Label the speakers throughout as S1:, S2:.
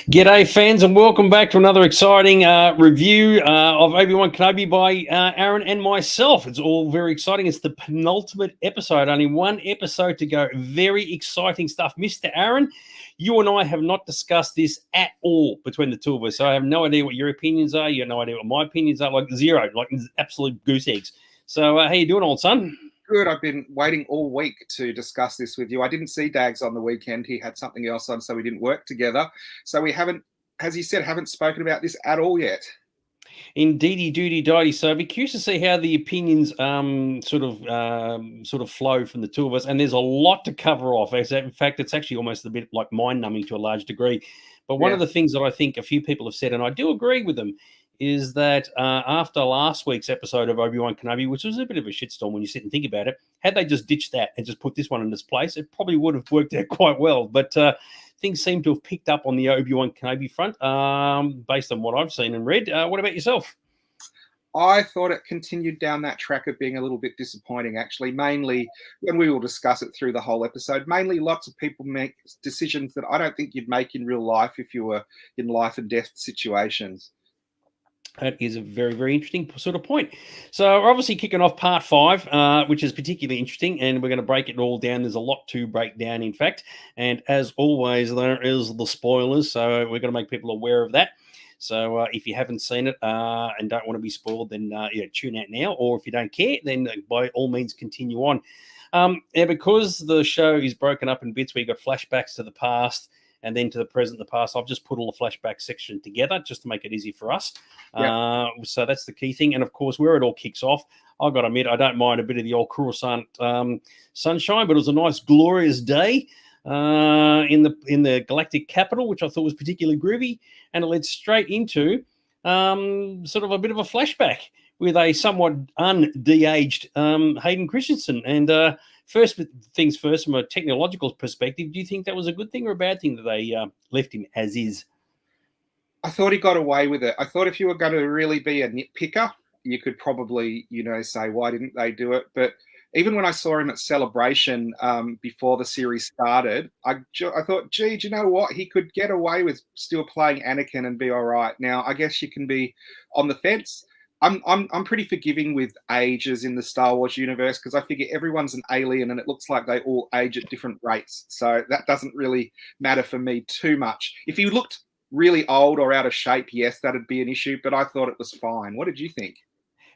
S1: G'day, fans, and welcome back to another exciting review of Obi-Wan Kenobi by Aaron and myself. It's all very exciting. It's the penultimate episode, only one episode to go. Very exciting stuff. Mr. Aaron, you and I have not discussed this at all between the two of us, so I have no idea what your opinions are. You have no idea what my opinions are, like zero, like absolute goose eggs. So how you doing, old son?
S2: Good. I've been waiting all week to discuss this with you. I didn't see Dags on the weekend. He had something else on, so we didn't work together. So we haven't, as he said, haven't spoken about this at all yet.
S1: Indeedy doody didy. So I'd be curious to see how the opinions sort of flow from the two of us. And there's a lot to cover off. In fact, it's actually almost a bit like mind numbing to a large degree. But one of the things that I think a few people have said, and I do agree with them, is that after last week's episode of Obi-Wan Kenobi, which was a bit of a shitstorm when you sit and think about it, had they just ditched that and just put this one in its place, it probably would have worked out quite well. But things seem to have picked up on the Obi-Wan Kenobi front, based on what I've seen and read. What about yourself?
S2: I thought it continued down that track of being a little bit disappointing, actually, mainly when we will discuss it through the whole episode. Mainly lots of people make decisions that I don't think you'd make in real life if you were in life and death situations.
S1: That is a very, very interesting sort of point. So we're obviously kicking off part 5, which is particularly interesting, and we're going to break it all down. There's a lot to break down, in fact. And as always, there is the spoilers, so we're going to make people aware of that. So if you haven't seen it and don't want to be spoiled, then tune out now. Or if you don't care, then by all means continue on. Because the show is broken up in bits, we've got flashbacks to the past and then to the present, the past. I've just put all the flashback section together just to make it easy for us. So that's the key thing. And of course, where it all kicks off, I've got to admit, I don't mind a bit of the old Coruscant sunshine, but it was a nice, glorious day in the galactic capital, which I thought was particularly groovy. And it led straight into sort of a bit of a flashback with a somewhat un-de-aged Hayden Christensen. And first things first, from a technological perspective, do you think that was a good thing or a bad thing that they left him as is?
S2: I thought he got away with it. I thought if you were going to really be a nitpicker, you could probably, say, why didn't they do it? But even when I saw him at Celebration before the series started, I thought, gee, do you know what? He could get away with still playing Anakin and be all right. Now, I guess you can be on the fence. I'm pretty forgiving with ages in the Star Wars universe because I figure everyone's an alien and it looks like they all age at different rates. So that doesn't really matter for me too much. If he looked really old or out of shape, yes, that'd be an issue, but I thought it was fine. What did you think?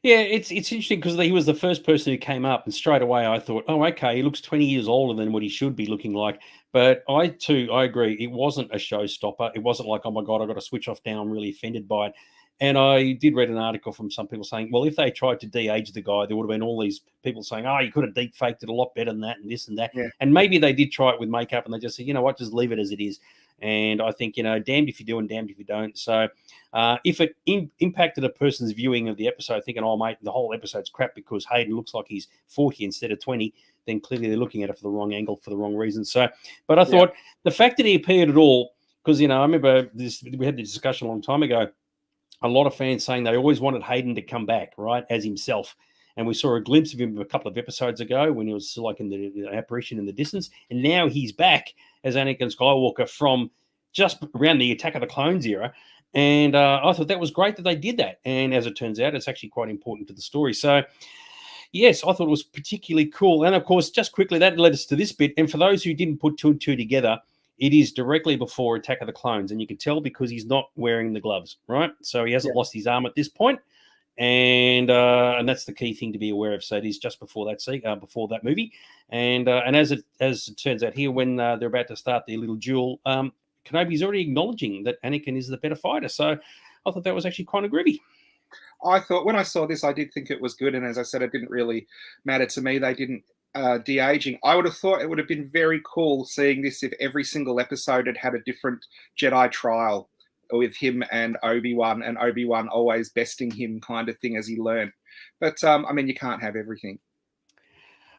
S1: Yeah, it's interesting because he was the first person who came up, and straight away I thought, oh, okay, he looks 20 years older than what he should be looking like. But I agree. It wasn't a showstopper. It wasn't like, oh my God, I've got to switch off now. I'm really offended by it. And I did read an article from some people saying, well, if they tried to de-age the guy, there would have been all these people saying, oh, you could have deep-faked it a lot better than that and this and that.
S2: Yeah.
S1: And maybe they did try it with makeup and they just said, you know what, just leave it as it is. And I think, damned if you do and damned if you don't. So if it impacted a person's viewing of the episode, thinking, oh, mate, the whole episode's crap because Hayden looks like he's 40 instead of 20, then clearly they're looking at it for the wrong angle, for the wrong reason. So, but I thought the fact that he appeared at all, because, I remember we had this discussion a long time ago, a lot of fans saying they always wanted Hayden to come back, right, as himself. And we saw a glimpse of him a couple of episodes ago when he was still like in the apparition in the distance. And now he's back as Anakin Skywalker from just around the Attack of the Clones era. And I thought that was great that they did that. And as it turns out, it's actually quite important to the story. So, yes, I thought it was particularly cool. And, of course, just quickly, that led us to this bit. And for those who didn't put two and two together, it is directly before Attack of the Clones. And you can tell because he's not wearing the gloves, right? So he hasn't lost his arm at this point. And that's the key thing to be aware of. So it is just before that movie. And as it turns out here, when they're about to start their little duel, Kenobi's already acknowledging that Anakin is the better fighter. So I thought that was actually kind of groovy.
S2: I thought when I saw this, I did think it was good. And as I said, it didn't really matter to me. They didn't de-aging. I would have thought it would have been very cool seeing this if every single episode had a different Jedi trial with him and Obi-Wan always besting him kind of thing as he learned. But, you can't have everything.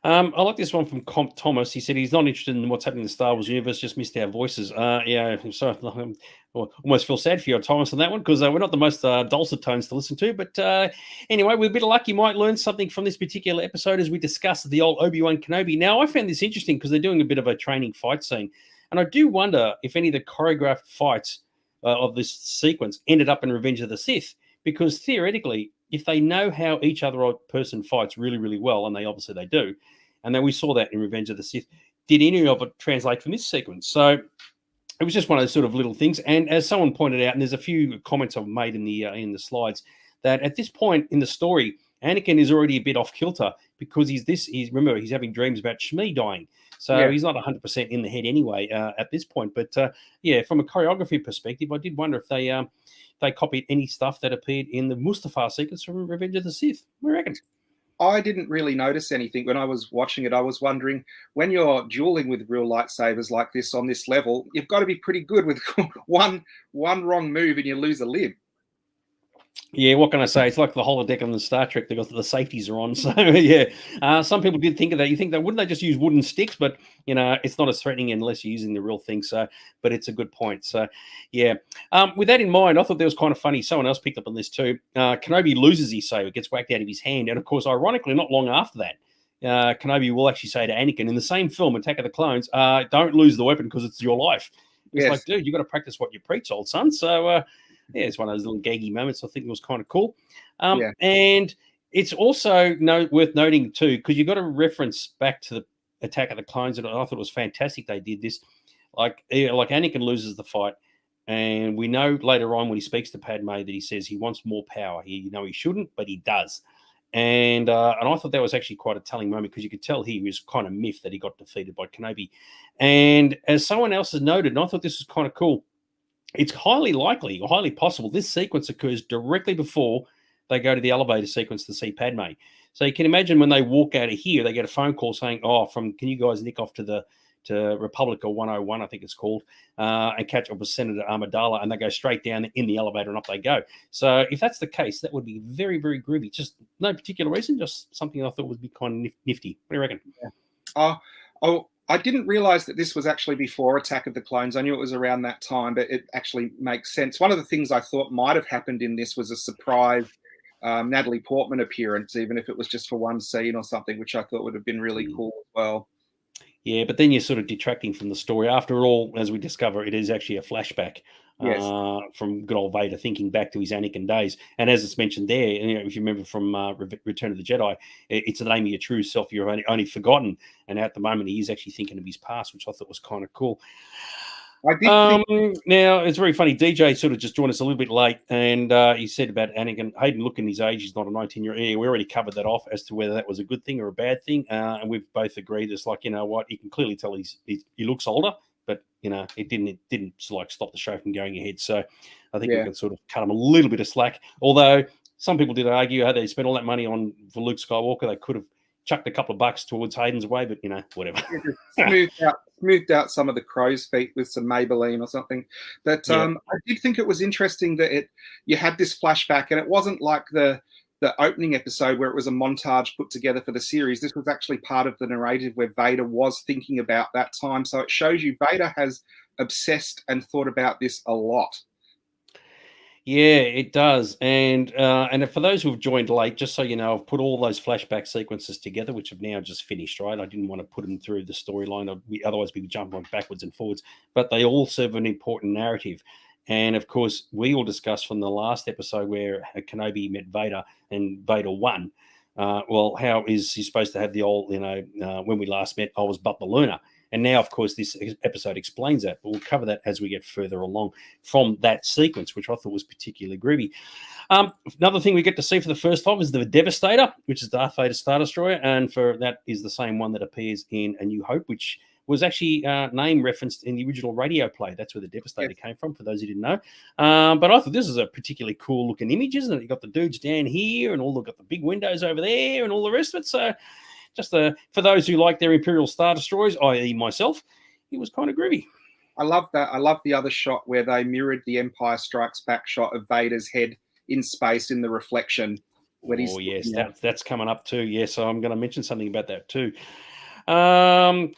S1: I like this one from Thomas. He said he's not interested in what's happening in the Star Wars universe, just missed our voices. I'm sorry. I almost feel sad for you, Thomas, on that one, because we're not the most dulcet tones to listen to. But anyway, with a bit of luck, you might learn something from this particular episode as we discuss the old Obi-Wan Kenobi. Now, I found this interesting because they're doing a bit of a training fight scene. And I do wonder if any of the choreographed fights of this sequence ended up in Revenge of the Sith, because theoretically, if they know how each other person fights really, really well, and they do, and then we saw that in Revenge of the Sith, did any of it translate from this sequence? So it was just one of those sort of little things. And as someone pointed out, and there's a few comments I've made in the slides, that at this point in the story, Anakin is already a bit off kilter, because remember, he's having dreams about Shmi dying. So he's not 100% in the head anyway at this point. But from a choreography perspective, I did wonder if they copied any stuff that appeared in the Mustafar sequence from Revenge of the Sith. What do you reckon?
S2: I didn't really notice anything when I was watching it. I was wondering, when you're dueling with real lightsabers like this on this level, you've got to be pretty good with one wrong move and you lose a limb.
S1: Yeah, what can I say? It's like the holodeck on the Star Trek. They got the safeties are on. So some people did think of that. You think that wouldn't they just use wooden sticks? But it's not as threatening unless you're using the real thing. So, but it's a good point. So, yeah. With that in mind, I thought that was kind of funny. Someone else picked up on this too. Kenobi loses his saber, gets whacked out of his hand, and of course, ironically, not long after that, Kenobi will actually say to Anakin in the same film, Attack of the Clones, "Don't lose the weapon because it's your life." It's like, dude, you got to practice what you preach, old son. So. It's one of those little gaggy moments. I think it was kind of cool. And it's also worth noting too, because you got to reference back to the Attack of the Clones, and I thought it was fantastic they did this. Like Anakin loses the fight, and we know later on when he speaks to Padme that he says he wants more power. He shouldn't, but he does. And I thought that was actually quite a telling moment, because you could tell he was kind of miffed that he got defeated by Kenobi. And as someone else has noted, and I thought this was kind of cool, it's highly likely or highly possible this sequence occurs directly before they go to the elevator sequence to see Padme. So you can imagine when they walk out of here, they get a phone call saying, can you guys nick off to Republica 101, I think it's called, and catch up with Senator Amidala, and they go straight down in the elevator and up they go. So if that's the case, that would be very, very groovy. Just no particular reason, just something I thought would be kind of nifty. What do you reckon?
S2: Yeah. I didn't realize that this was actually before Attack of the Clones. I knew it was around that time, but it actually makes sense. One of the things I thought might have happened in this was a surprise Natalie Portman appearance, even if it was just for one scene or something, which I thought would have been really cool as well.
S1: Yeah, but then you're sort of detracting from the story. After all, as we discover, it is actually a flashback from good old Vader thinking back to his Anakin days. And as it's mentioned there, if you remember from Return of the Jedi, it's the name of your true self you're only forgotten. And at the moment, he is actually thinking of his past, which I thought was kind of cool. Now, it's very funny. DJ sort of just joined us a little bit late, and he said about Anakin, Hayden, look in his age, he's not a 19-year-old. Yeah, we already covered that off as to whether that was a good thing or a bad thing. And we've both agreed it's like, you know what, you can clearly tell he looks older, but, it didn't like stop the show from going ahead. So I think we can sort of cut him a little bit of slack. Although some people did argue, how they spent all that money for Luke Skywalker, they could have chucked a couple of bucks towards Hayden's way, but, whatever.
S2: Smoothed out some of the crow's feet with some Maybelline or something. But I did think it was interesting that you had this flashback, and it wasn't like the opening episode where it was a montage put together for the series. This was actually part of the narrative where Vader was thinking about that time. So it shows you Vader has obsessed and thought about this a lot.
S1: Yeah, it does. And for those who have joined late, just so you know, I've put all those flashback sequences together, which have now just finished, right? I didn't want to put them through the storyline. Otherwise, we'd be jumping backwards and forwards. But they all serve an important narrative. And, of course, we all discussed from the last episode where Kenobi met Vader and Vader won. How is he supposed to have the old, when we last met, I was but the learner. And now, of course, this episode explains that, but we'll cover that as we get further along from that sequence, which I thought was particularly groovy. Another thing we get to see for the first time is the Devastator, which is Darth Vader's Star Destroyer, and that is the same one that appears in A New Hope, which was actually name referenced in the original radio play. That's where the Devastator came from, for those who didn't know. But I thought this is a particularly cool-looking image, isn't it? You've got the dudes down here, and got the big windows over there, and all the rest of it. So just for those who like their Imperial Star Destroyers, i.e. myself, it was kind of groovy.
S2: I love that. I love the other shot where they mirrored the Empire Strikes Back shot of Vader's head in space in the reflection.
S1: Yes, that's coming up too. Yeah, so I'm going to mention something about that too. I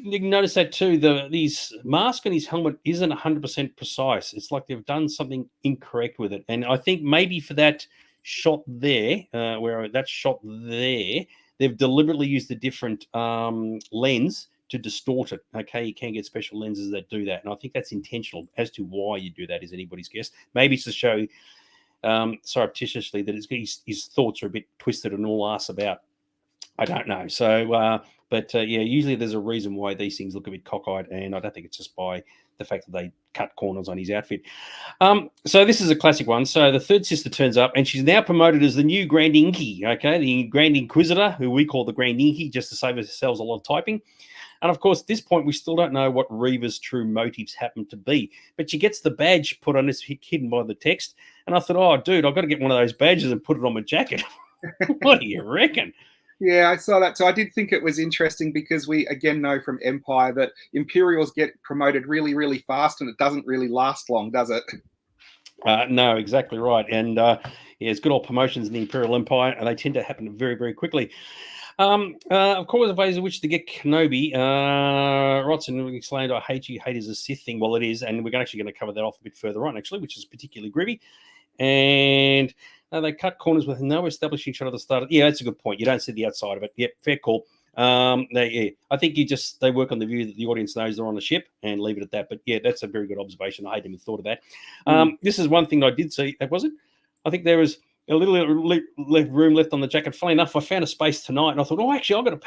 S1: noticed that too. These mask and his helmet isn't 100% precise. It's like they've done something incorrect with it. And I think maybe for that shot there, they've deliberately used a different lens to distort it. Okay, you can get special lenses that do that, and I think that's intentional. As to why you do that is anybody's guess. Maybe it's to show surreptitiously that his thoughts are a bit twisted and all ass about. I don't know. So, yeah, usually there's a reason why these things look a bit cockeyed, and I don't think it's just by the fact that they cut corners on his outfit. So this is a classic one. So the third sister turns up, and she's now promoted as the new Grand Inky, okay, the Grand Inquisitor, who we call the Grand Inky, just to save ourselves a lot of typing. And, of course, at this point, we still don't know what Reva's true motives happen to be. But she gets the badge put on this, hidden by the text. And I thought, oh, dude, I've got to get one of those badges and put it on my jacket. What do you reckon?
S2: Yeah, I saw that. So I did think it was interesting because we, again, know from Empire that Imperials get promoted really, really fast and it doesn't really last long, does it?
S1: No, exactly right. And, it's good old promotions in the Imperial Empire, and they tend to happen very, very quickly. Of course, ways in which to get Kenobi. Rodson explained, I hate you, hate is a Sith thing. Well, it is, and we're actually going to cover that off a bit further on, actually, which is particularly groovy. And they cut corners with no establishing shot of the start. Yeah, that's a good point. You don't see the outside of it. Yep, fair call. I think they work on the view that the audience knows they're on the ship and leave it at that. But yeah, that's a very good observation. I hadn't even thought of that. This is one thing I did see. Was it? I think there was a little room left on the jacket. Funny enough, I found a space tonight, and I thought, oh, actually, I've got a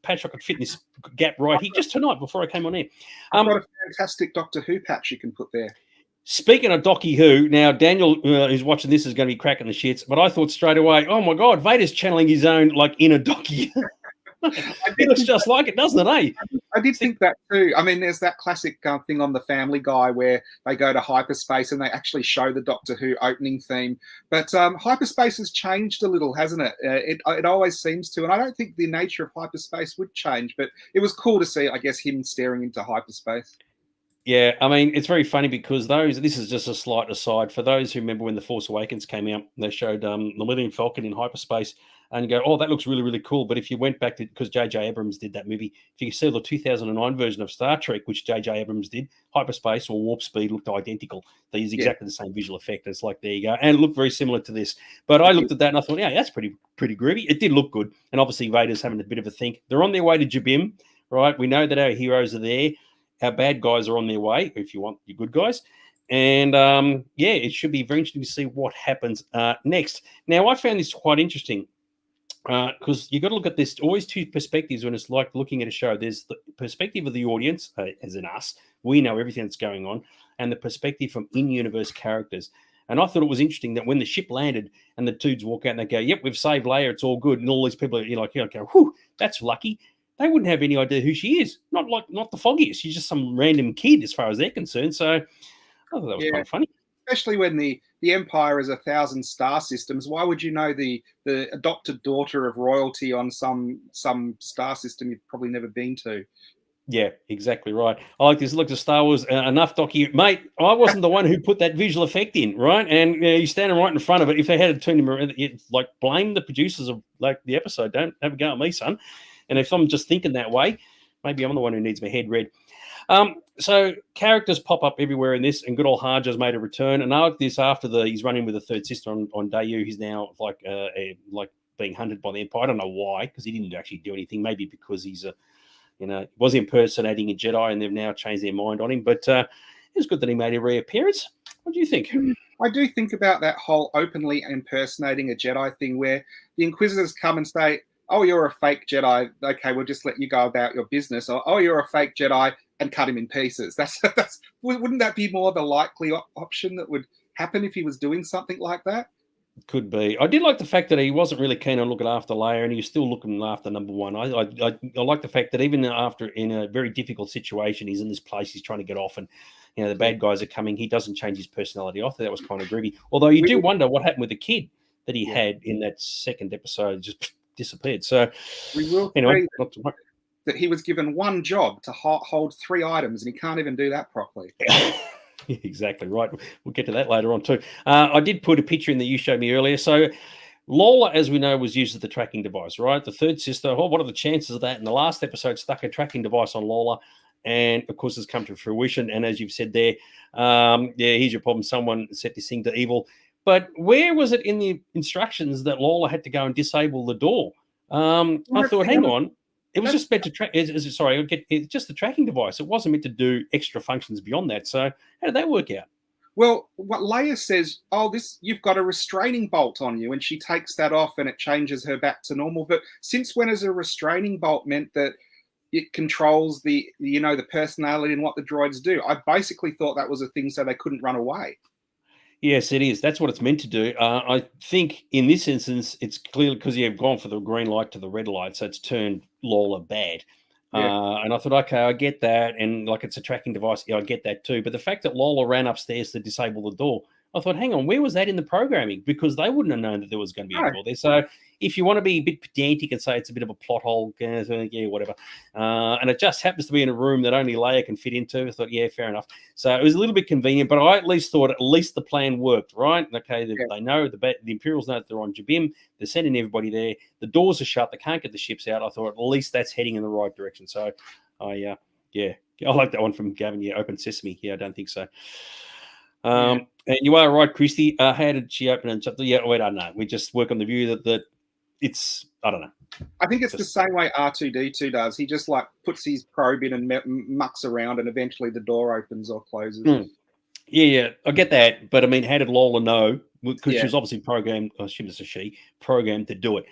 S1: patch. I could fit in this gap right here just tonight before I came on air.
S2: I've got a fantastic Doctor Who patch you can put there.
S1: Speaking of Docky Who, now Daniel, who's watching this, is going to be cracking the shits. But I thought straight away, oh my God, Vader's channeling his own inner Docky. It looks just like it, doesn't it? Eh?
S2: I did think that too. I mean, there's that classic thing on the Family Guy where they go to hyperspace and they actually show the Doctor Who opening theme. But hyperspace has changed a little, hasn't it? It always seems to, and I don't think the nature of hyperspace would change. But it was cool to see, I guess, him staring into hyperspace.
S1: Yeah, I mean, it's very funny because this is just a slight aside. For those who remember when The Force Awakens came out, they showed the Millennium Falcon in hyperspace, and you go, oh, that looks really, really cool. But if you went back to, because J.J. Abrams did that movie, if you see the 2009 version of Star Trek, which J.J. Abrams did, hyperspace or warp speed looked identical. They used exactly the same visual effect. It's like, there you go. And it looked very similar to this. But I looked at that and I thought, yeah, that's pretty groovy. It did look good. And obviously Vader's having a bit of a think. They're on their way to Jabim, right? We know that our heroes are there. Our bad guys are on their way, if you want your good guys. And, it should be very interesting to see what happens next. Now, I found this quite interesting because you've got to look at this, always two perspectives when it's like looking at a show. There's the perspective of the audience, as in us. We know everything that's going on, and the perspective from in-universe characters. And I thought it was interesting that when the ship landed and the dudes walk out and they go, yep, we've saved Leia, it's all good. And all these people are go, whew, that's lucky. They wouldn't have any idea who she is. Not the foggiest. She's just some random kid as far as they're concerned. So I thought that was kind of funny.
S2: Especially when the Empire is 1,000 star systems. Why would you know the adopted daughter of royalty on some star system you've probably never been to?
S1: Yeah, exactly right. I like this. Look to Star Wars. Enough docu, mate. I wasn't the one who put that visual effect in, right? And you're standing right in front of it. If they had to turn him around, blame the producers of the episode. Don't have a go at me, son. And if I'm just thinking that way, maybe I'm the one who needs my head read. So characters pop up everywhere in this, and good old Harja's made a return. And I like this after he's running with the third sister on Dayu. He's now being hunted by the Empire. I don't know why, because he didn't actually do anything. Maybe because he's was impersonating a Jedi, and they've now changed their mind on him. But it was good that he made a reappearance. What do you think?
S2: I do think about that whole openly impersonating a Jedi thing, where the Inquisitors come and say, oh, you're a fake Jedi. Okay, we'll just let you go about your business. Or, oh, you're a fake Jedi, and cut him in pieces. Wouldn't that be more the likely option that would happen if he was doing something like that?
S1: Could be. I did like the fact that he wasn't really keen on looking after Leia, and he was still looking after number one. I like the fact that even after in a very difficult situation, he's in this place, he's trying to get off, and the bad guys are coming. He doesn't change his personality. I thought that was kind of groovy. Although you do wonder what happened with the kid that he had in that second episode, just disappeared. So
S2: we will anyway, not to worry. That he was given one job to hold 3 items, and he can't even do that properly.
S1: Exactly right. We'll get to that later on too. I did put a picture in that you showed me earlier. So Lola, as we know, was used as the tracking device, right? The third sister, what are the chances of that? In the last episode, stuck a tracking device on Lola, and of course, it's come to fruition. And as you've said there, here's your problem. Someone set this thing to evil. But where was it in the instructions that Lola had to go and disable the door? I thought, hang on. It was just meant to track. Sorry, it's just a tracking device. It wasn't meant to do extra functions beyond that. So how did that work out?
S2: Well, what Leia says, you've got a restraining bolt on you, and she takes that off and it changes her back to normal. But since when has a restraining bolt meant that it controls the personality and what the droids do? I basically thought that was a thing so they couldn't run away.
S1: Yes, it is. That's what it's meant to do. I think in this instance, it's clearly because you've gone from the green light to the red light, so it's turned Lola bad. Yeah. And I thought, okay, I get that. And like it's a tracking device. Yeah, I get that too. But the fact that Lola ran upstairs to disable the door, I thought, hang on, where was that in the programming? Because they wouldn't have known that there was going to be a door there. So if you want to be a bit pedantic and say it's a bit of a plot hole, yeah, whatever. And it just happens to be in a room that only Leia can fit into. I thought, yeah, fair enough. So it was a little bit convenient, but I at least thought the plan worked, right? Okay, they know, the Imperials know that they're on Jabim. They're sending everybody there. The doors are shut. They can't get the ships out. I thought at least that's heading in the right direction. So I like that one from Gavin. Yeah, open sesame. Yeah, I don't think so. And you are right, Christy. How did she open and shut? Yeah, I don't know. We just work on the view that it's, I don't know.
S2: I think it's the same way R2-D2 does. He just like puts his probe in and mucks around, and eventually the door opens or closes.
S1: Yeah, I get that. But I mean, how did Lola know? Because she was obviously programmed, she was programmed to do it.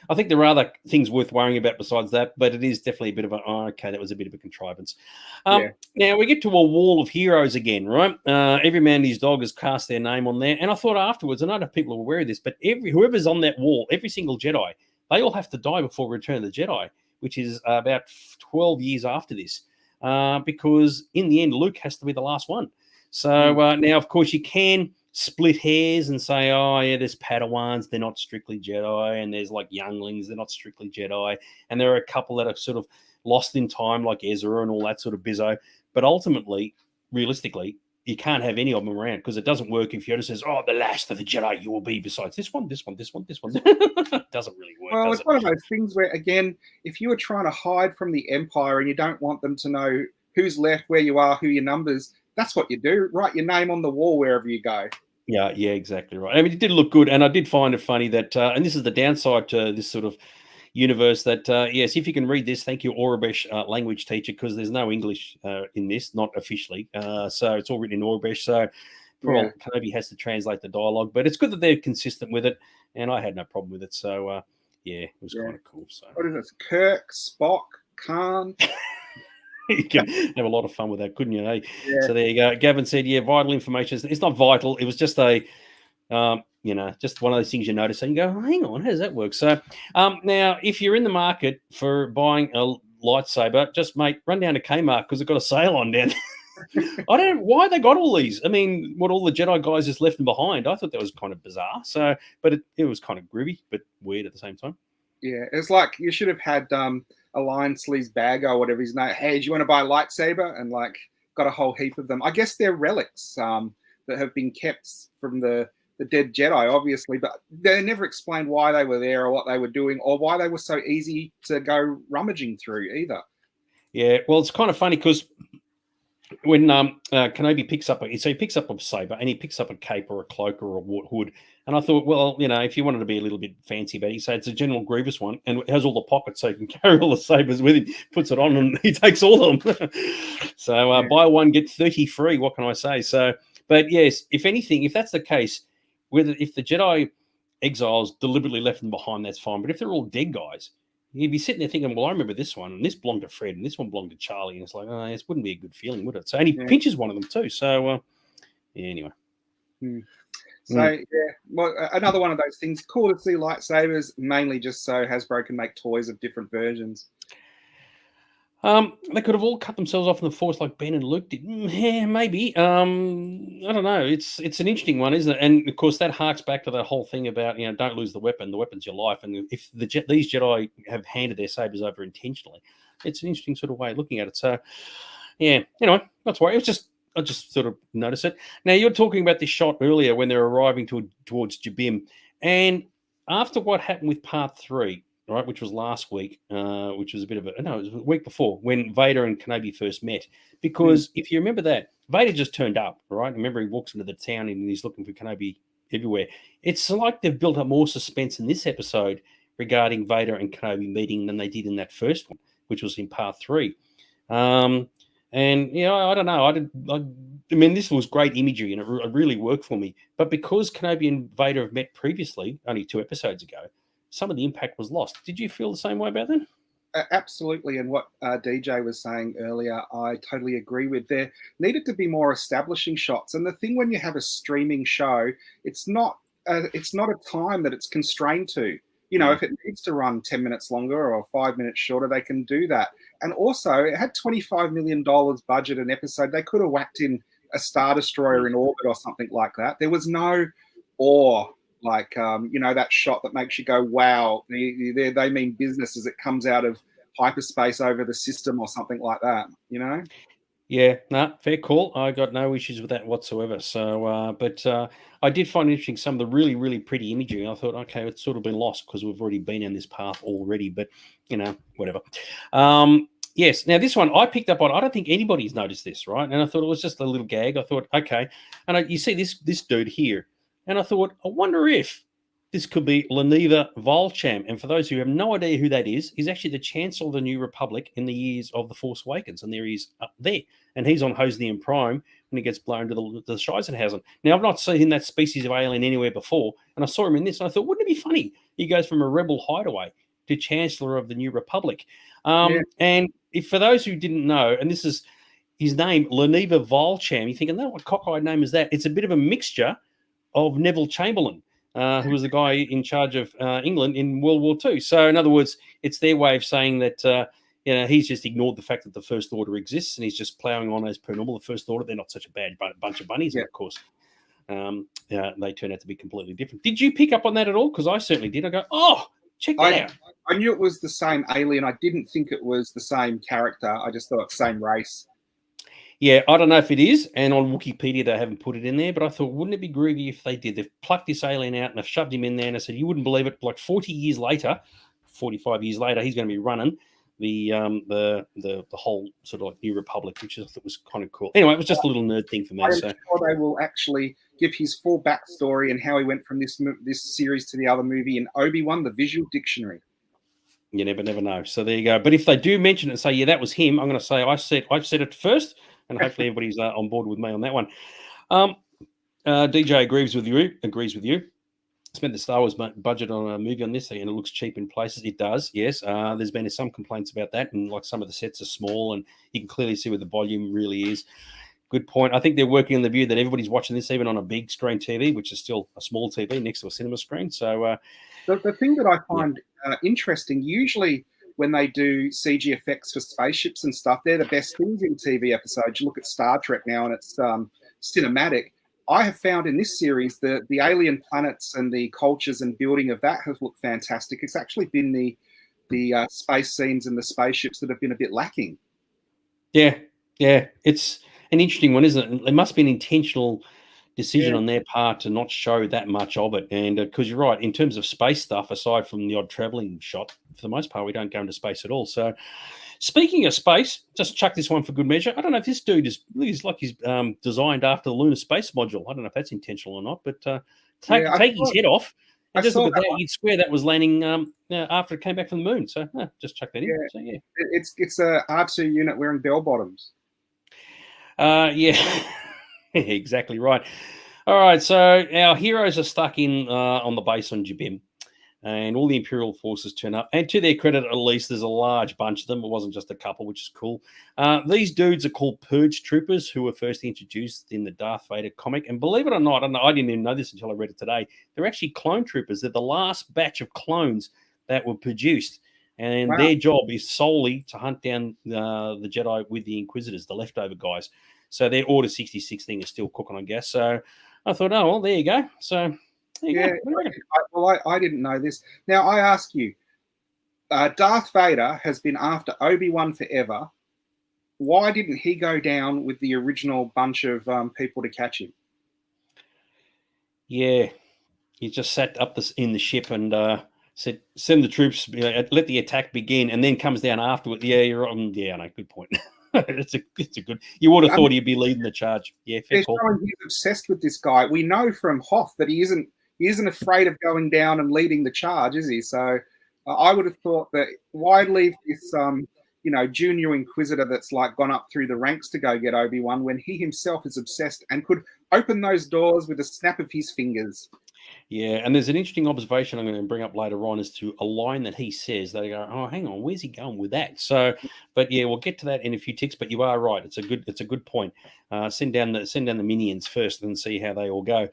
S1: I think there are other things worth worrying about besides that, but it is definitely a bit of that was a bit of a contrivance. Now we get to a wall of heroes again, right? Every man and his dog has cast their name on there. And I thought afterwards, I don't know if people are aware of this, but whoever's on that wall, every single Jedi, they all have to die before Return of the Jedi, which is about 12 years after this. Because in the end, Luke has to be the last one. So now, of course, you can split hairs and say, oh, yeah, there's Padawans, they're not strictly Jedi, and there's like younglings, they're not strictly Jedi, and there are a couple that are sort of lost in time, like Ezra and all that sort of bizzo. But ultimately, realistically, you can't have any of them around because it doesn't work if Yoda says, oh, the last of the Jedi you will be besides this one. It doesn't really work.
S2: Well, it's one of those things where, again, if you were trying to hide from the Empire and you don't want them to know who's left, where you are, who your numbers, that's what you do. Write your name on the wall wherever you go. Yeah,
S1: exactly right. I mean, it did look good, and I did find it funny that, and this is the downside to this sort of universe, that yes, if you can read this, thank you, Aurebesh language teacher, because there's no English in this, not officially, so it's all written in Aurebesh. So Kenobi has to translate the dialogue, but it's good that they're consistent with it, and I had no problem with it. So it was kind of cool. So
S2: what is it? Kirk, Spock, Khan.
S1: You can have a lot of fun with that, couldn't you? Eh? Yeah. So there you go. Gavin said, yeah, vital information. It's not vital. It was just just one of those things you notice and you go, oh, hang on, how does that work? So now, if you're in the market for buying a lightsaber, just, mate, run down to Kmart because they've got a sale on down there. I don't know why they got all these. I mean, what, all the Jedi guys just left them behind? I thought that was kind of bizarre. So, but it was kind of groovy, but weird at the same time.
S2: Yeah, it's like you should have had Alliance Lee's bag or whatever his name. Hey, do you want to buy a lightsaber? And like got a whole heap of them. I guess they're relics that have been kept from the dead Jedi, obviously, but they never explained why they were there or what they were doing or why they were so easy to go rummaging through either.
S1: Yeah, well, it's kind of funny because when Kenobi picks up a saber and he picks up a cape or a cloak or a hood, and I thought, well, if you wanted to be a little bit fancy about it, so it's a General Grievous one and it has all the pockets so he can carry all the sabers with him, puts it on and he takes all of them. So buy one, get 30 free. What can I say? So, but yes, if anything, if that's the case, if the Jedi exiles deliberately left them behind, that's fine. But if they're all dead guys, you'd be sitting there thinking, well, I remember this one, and this belonged to Fred, and this one belonged to Charlie. And it's like, oh, this wouldn't be a good feeling, would it? So, and he pinches one of them too. So, anyway.
S2: So, well, another one of those things, cool to see lightsabers, mainly just so Hasbro can make toys of different versions.
S1: They could have all cut themselves off in the Force like Ben and Luke did. Yeah, maybe. I don't know. It's an interesting one, isn't it? And of course, that harks back to that whole thing about don't lose the weapon. The weapon's your life. And if these Jedi have handed their sabers over intentionally, it's an interesting sort of way of looking at it. So, yeah, that's why I just sort of notice it. Now, you're talking about this shot earlier when they're arriving towards Jabim, and after what happened with Part 3. Right, which was last week, which was it was a week before when Vader and Kenobi first met. Because if you remember that, Vader just turned up, right? Remember, he walks into the town and he's looking for Kenobi everywhere. It's like they've built up more suspense in this episode regarding Vader and Kenobi meeting than they did in that first one, which was in part 3. And, I don't know. I mean, this was great imagery and it really worked for me. But because Kenobi and Vader have met previously, only 2 episodes ago, some of the impact was lost. Did you feel the same way about that?
S2: Absolutely. And what DJ was saying earlier, I totally agree with. There needed to be more establishing shots. And the thing when you have a streaming show, it's not a time that it's constrained to. If it needs to run 10 minutes longer or 5 minutes shorter, they can do that. And also, it had $25 million budget an episode. They could have whacked in a Star Destroyer in orbit or something like that. There was no awe, like, that shot that makes you go, wow, they mean business as it comes out of hyperspace over the system or something like that,
S1: Yeah, no, fair call. I got no issues with that whatsoever. So, but I did find interesting some of the really, really pretty imagery. I thought, okay, it's sort of been lost because we've already been in this path already, but, whatever. Yes, now this one I picked up on. I don't think anybody's noticed this, right? And I thought it was just a little gag. I thought, okay. And you see this dude here. And I thought, I wonder if this could be Leia Volcham. And for those who have no idea who that is, he's actually the Chancellor of the New Republic in the years of The Force Awakens. And there he is up there. And he's on Hosnian Prime when he gets blown to the Scheisenhausen. Now, I've not seen that species of alien anywhere before. And I saw him in this, and I thought, wouldn't it be funny? He goes from a rebel hideaway to Chancellor of the New Republic. And if for those who didn't know, and this is his name, Leia Volcham, you're thinking, no, what cockeyed name is that? It's a bit of a mixture of Neville Chamberlain, who was the guy in charge of England in World War II. So, in other words, it's their way of saying that he's just ignored the fact that the First Order exists and he's just ploughing on as per normal. The First Order, they're not such a bad bunch of bunnies, and of course, they turn out to be completely different. Did you pick up on that at all? Because I certainly did. I go, oh, check that out.
S2: I knew it was the same alien. I didn't think it was the same character. I just thought same race.
S1: Yeah, I don't know if it is, and on Wikipedia they haven't put it in there, but I thought, wouldn't it be groovy if they did? They've plucked this alien out and they've shoved him in there, and I said, you wouldn't believe it, like 45 years later, he's going to be running the whole sort of like New Republic, which I thought was kind of cool. Anyway, it was just a little nerd thing for me.
S2: I'm sure they will actually give his full backstory and how he went from this series to the other movie in Obi-Wan, the Visual Dictionary.
S1: You never know. So there you go. But if they do mention it and say, yeah, that was him, I'm going to say I've said it first, and hopefully everybody's on board with me on that one. DJ agrees with you. Spent the Star Wars budget on a movie on this thing, and it looks cheap in places. It does, yes. There's been some complaints about that, and like some of the sets are small, and you can clearly see where the volume really is. Good point. I think they're working on the view that everybody's watching this even on a big screen TV, which is still a small TV next to a cinema screen. So
S2: the thing that I find interesting, usually when they do CG effects for spaceships and stuff, they're the best things in TV episodes. You look at Star Trek now, and it's cinematic. I have found in this series the alien planets and the cultures and building of that has looked fantastic. It's actually been the space scenes and the spaceships that have been a bit lacking.
S1: Yeah. It's an interesting one, isn't it? It must be an intentional decision on their part to not show that much of it. And because you're right, in terms of space stuff, aside from the odd traveling shot, for the most part, we don't go into space at all. So speaking of space, just chuck this one for good measure. I don't know if this dude is like he's designed after the lunar space module. I don't know if that's intentional or not, but take his head off and just look at that. You'd swear that was landing after it came back from the moon. So just chuck that in. So,
S2: it's a R2 unit wearing bell bottoms.
S1: Exactly right. All right, so our heroes are stuck in on the base on Jabim, and all the Imperial forces turn up. And to their credit, at least, there's a large bunch of them. It wasn't just a couple, which is cool. These dudes are called Purge Troopers, who were first introduced in the Darth Vader comic. And believe it or not, I didn't even know this until I read it today. They're actually clone troopers. They're the last batch of clones that were produced. And their job is solely to hunt down the Jedi with the Inquisitors, the leftover guys. So their Order 66 thing is still cooking on gas. So I thought, oh, well, there you go. So there you
S2: go. I didn't know this. Now, I ask you, Darth Vader has been after Obi-Wan forever. Why didn't he go down with the original bunch of people to catch him?
S1: Yeah, he just sat up in the ship and said, send the troops, let the attack begin, and then comes down afterward. Yeah, you're on. Yeah, no, good point. It's a good. You would have thought he'd be leading the charge. Yeah, fair call.
S2: He's obsessed with this guy. We know from Hoth that he isn't afraid of going down and leading the charge, is he? So I would have thought that why leave this, junior Inquisitor that's like gone up through the ranks to go get Obi-Wan when he himself is obsessed and could open those doors with a snap of his fingers.
S1: Yeah, and there's an interesting observation I'm going to bring up later on as to a line that he says. They go, "Oh, hang on, where's he going with that?" So, but yeah, we'll get to that in a few ticks. But you are right; it's a good point. Send down the minions first and see how they all go.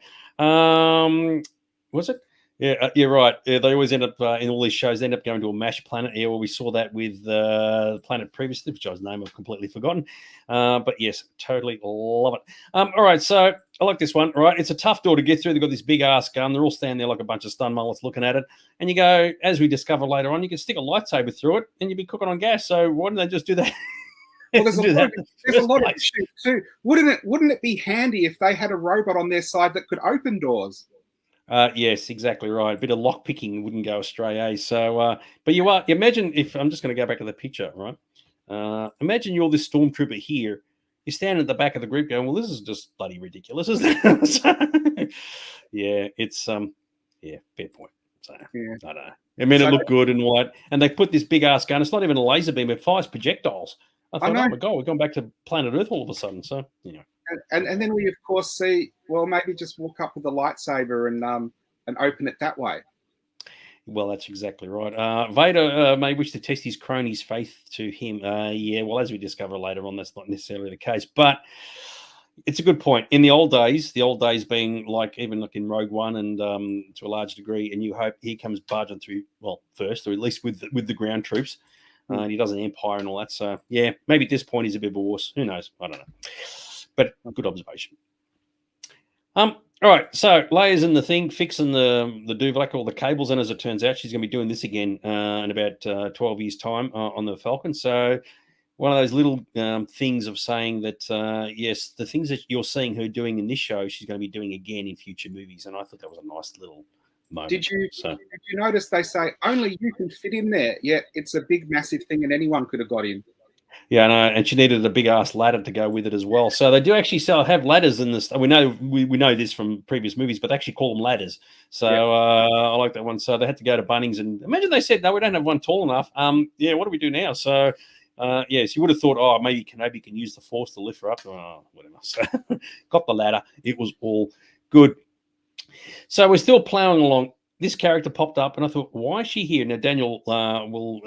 S1: Was it? Yeah, you're right. Yeah, they always end up in all these shows. They end up going to a MASH planet. Yeah, well, we saw that with the planet previously, which I was name I've completely forgotten. But yes, totally love it. All right, so I like this one. Right, it's a tough door to get through. They've got this big ass gun. They're all standing there like a bunch of stun mullets looking at it. And you go, as we discover later on, you can stick a lightsaber through it, and you'd be cooking on gas. So why didn't they just do that?
S2: Well, there's a lot of issues too. Wouldn't it be handy if they had a robot on their side that could open doors?
S1: Yes, exactly right. A bit of lock picking wouldn't go astray, eh? So, but imagine if I'm just going to go back to the picture, right? Imagine you're this stormtrooper here. You're standing at the back of the group going, well, this is just bloody ridiculous, isn't it? Yeah, it's, yeah, fair point. So,
S2: Yeah.
S1: I don't know. I mean, it looked good and all that. And they put this big ass gun. It's not even a laser beam. It fires projectiles. I thought, oh my God, we're going back to planet Earth all of a sudden. So, you know.
S2: And then we, of course, see, well, maybe just walk up with a lightsaber and open it that way.
S1: Well, that's exactly right. Vader may wish to test his cronies' faith to him. Yeah, well, as we discover later on, that's not necessarily the case. But it's a good point. In the old days being like even like in Rogue One and to a large degree, in New Hope, he comes barging through, well, first, or at least with the ground troops. And he does an empire and all that. So, yeah, maybe at this point he's a bit of a wuss. Who knows? I don't know. But good observation. All right, so Leia's in the thing, fixing the Duvlak, all the cables, and as it turns out, she's going to be doing this again in about 12 years' time on the Falcon. So one of those little things of saying that, yes, the things that you're seeing her doing in this show, she's going to be doing again in future movies. And I thought that was a nice little moment.
S2: Did you notice they say only you can fit in there? Yet it's a big, massive thing and anyone could have got in.
S1: Yeah, and she needed a big ass ladder to go with it as well. So they do actually have ladders in this. We know this from previous movies, but they actually call them ladders. So I like that one. So they had to go to Bunnings and imagine they said, no, we don't have one tall enough. Yeah, what do we do now? So yes, you would have thought, oh, maybe Kenobi can use the Force to lift her up. Oh, whatever. So got the ladder. It was all good. So we're still plowing along. This character popped up, and I thought, why is she here? Now, Daniel will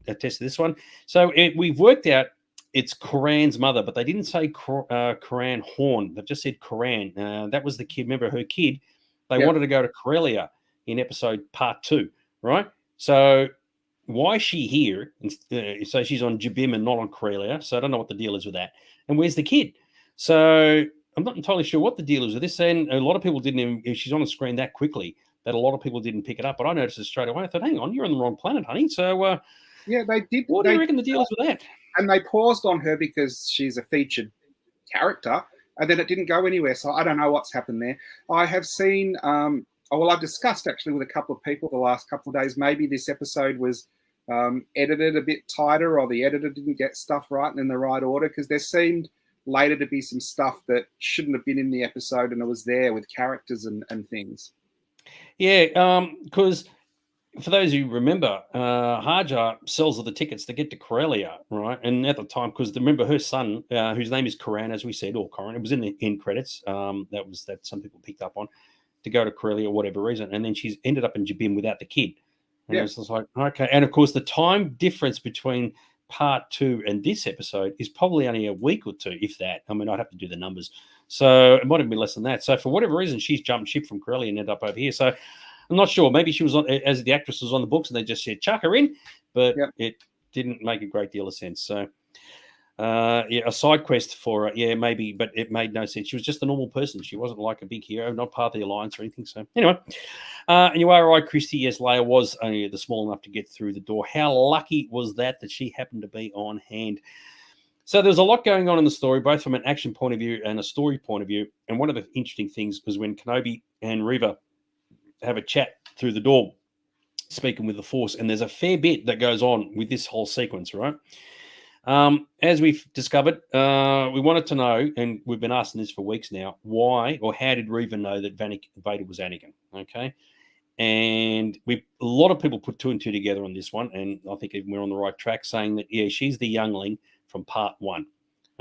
S1: attest to this one. So we've worked out it's Koran's mother, but they didn't say Koran Horn. They've just said Koran. That was the kid. Remember her kid? They wanted to go to Corellia in episode part 2, right? So why is she here? So she's on Jabim and not on Corellia. So I don't know what the deal is with that. And where's the kid? So I'm not entirely sure what the deal is with this. And a lot of people didn't even, she's on the screen that quickly that a lot of people didn't pick it up, but I noticed it straight away. I thought, hang on, you're on the wrong planet, honey. So,
S2: yeah, they did.
S1: What do you reckon the deal is with that?
S2: And they paused on her because she's a featured character, and then it didn't go anywhere. So I don't know what's happened there. I have seen, I've discussed actually with a couple of people the last couple of days, maybe this episode was edited a bit tighter or the editor didn't get stuff right and in the right order, because there seemed later to be some stuff that shouldn't have been in the episode and it was there with characters and things.
S1: Yeah, because for those who remember, Hajar sells her the tickets to get to Corellia, right? And at the time, because remember her son, whose name is Koran, as we said, or Koran, it was in the end credits. That some people picked up on to go to Corellia or whatever reason, and then she's ended up in Jabim without the kid. And it's just like, okay. And of course, the time difference between part 2 and this episode is probably only a week or two, if that. I mean, I'd have to do the numbers. So it might have been less than that. So for whatever reason, she's jumped ship from Corellia and ended up over here. So I'm not sure. Maybe she was on, as the actress was on the books and they just said, chuck her in, but it didn't make a great deal of sense. So a side quest for her. Yeah, maybe, but it made no sense. She was just a normal person. She wasn't like a big hero, not part of the Alliance or anything. So anyway, and you are right, Christy. Yes, Leia was only the small enough to get through the door. How lucky was that she happened to be on hand? So there's a lot going on in the story, both from an action point of view and a story point of view. And one of the interesting things was when Kenobi and Reva have a chat through the door, speaking with the Force. And there's a fair bit that goes on with this whole sequence, right? As we've discovered, we wanted to know, and we've been asking this for weeks now, why or how did Reva know that Vader was Anakin? Okay. And a lot of people put 2 and 2 together on this one, and I think even we're on the right track saying that, yeah, she's the youngling from part 1.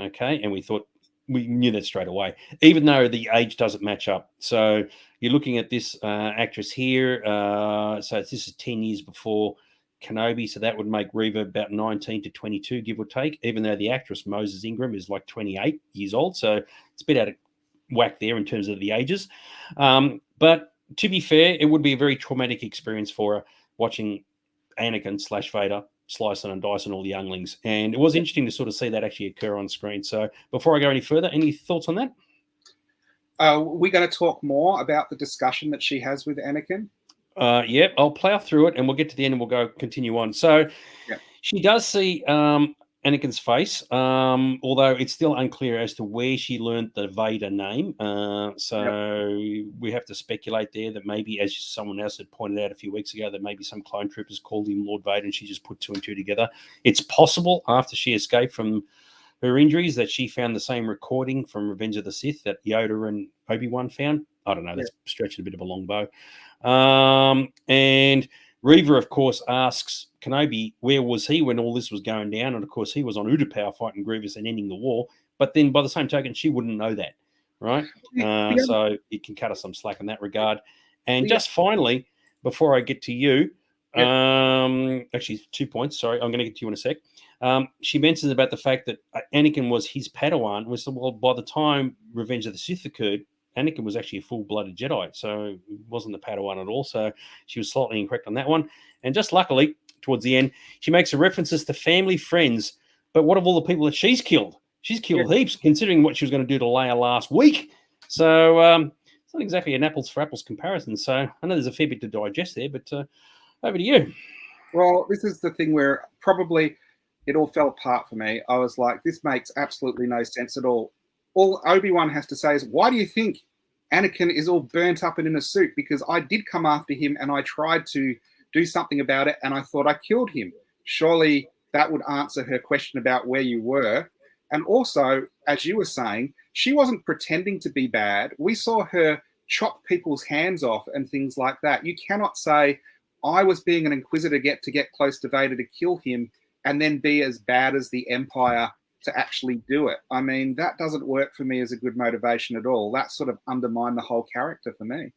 S1: Okay, and we knew that straight away, even though the age doesn't match up. So you're looking at this actress here. So this is 10 years before Kenobi, so that would make Reva about 19 to 22, give or take, even though the actress Moses Ingram is like 28 years old. So it's a bit out of whack there in terms of the ages. But to be fair, it would be a very traumatic experience for her watching Anakin / Vader slicing and dicing all the younglings. And it was interesting to sort of see that actually occur on screen. So before I go any further, any thoughts on that?
S2: We're going to talk more about the discussion that she has with Anakin.
S1: Yeah, I'll plow through it and we'll get to the end and we'll continue on. So she does see Anakin's face, although it's still unclear as to where she learned the Vader name. So we have to speculate there that maybe, as someone else had pointed out a few weeks ago, that maybe some clone troopers called him Lord Vader and she just put 2 and 2 together. It's possible after she escaped from her injuries that she found the same recording from Revenge of the Sith that Yoda and Obi-Wan found. I don't know. That's stretching a bit of a long bow. And Reva, of course, asks Kenobi, where was he when all this was going down? And, of course, he was on Utapau fighting Grievous and ending the war. But then, by the same token, she wouldn't know that, right? So it can cut us some slack in that regard. And just finally, before I get to you, actually, 2 points. Sorry, I'm going to get to you in a sec. She mentions about the fact that Anakin was his Padawan. Well, by the time Revenge of the Sith occurred, Anakin was actually a full-blooded Jedi, so he wasn't the Padawan at all. So she was slightly incorrect on that one. And just luckily, towards the end, she makes references to family, friends. But what of all the people that she's killed? She's killed heaps, considering what she was going to do to Leia last week. So it's not exactly an apples for apples comparison. So I know there's a fair bit to digest there, but over to you.
S2: Well, this is the thing where probably it all fell apart for me. I was like, this makes absolutely no sense at all. All Obi-Wan has to say is, why do you think Anakin is all burnt up and in a suit? Because I did come after him and I tried to do something about it and I thought I killed him. Surely that would answer her question about where you were. And also, as you were saying, she wasn't pretending to be bad. We saw her chop people's hands off and things like that. You cannot say, I was being an Inquisitor to get close to Vader to kill him and then be as bad as the Empire to actually do it. I mean, that doesn't work for me as a good motivation at all. That sort of undermined the whole character for me.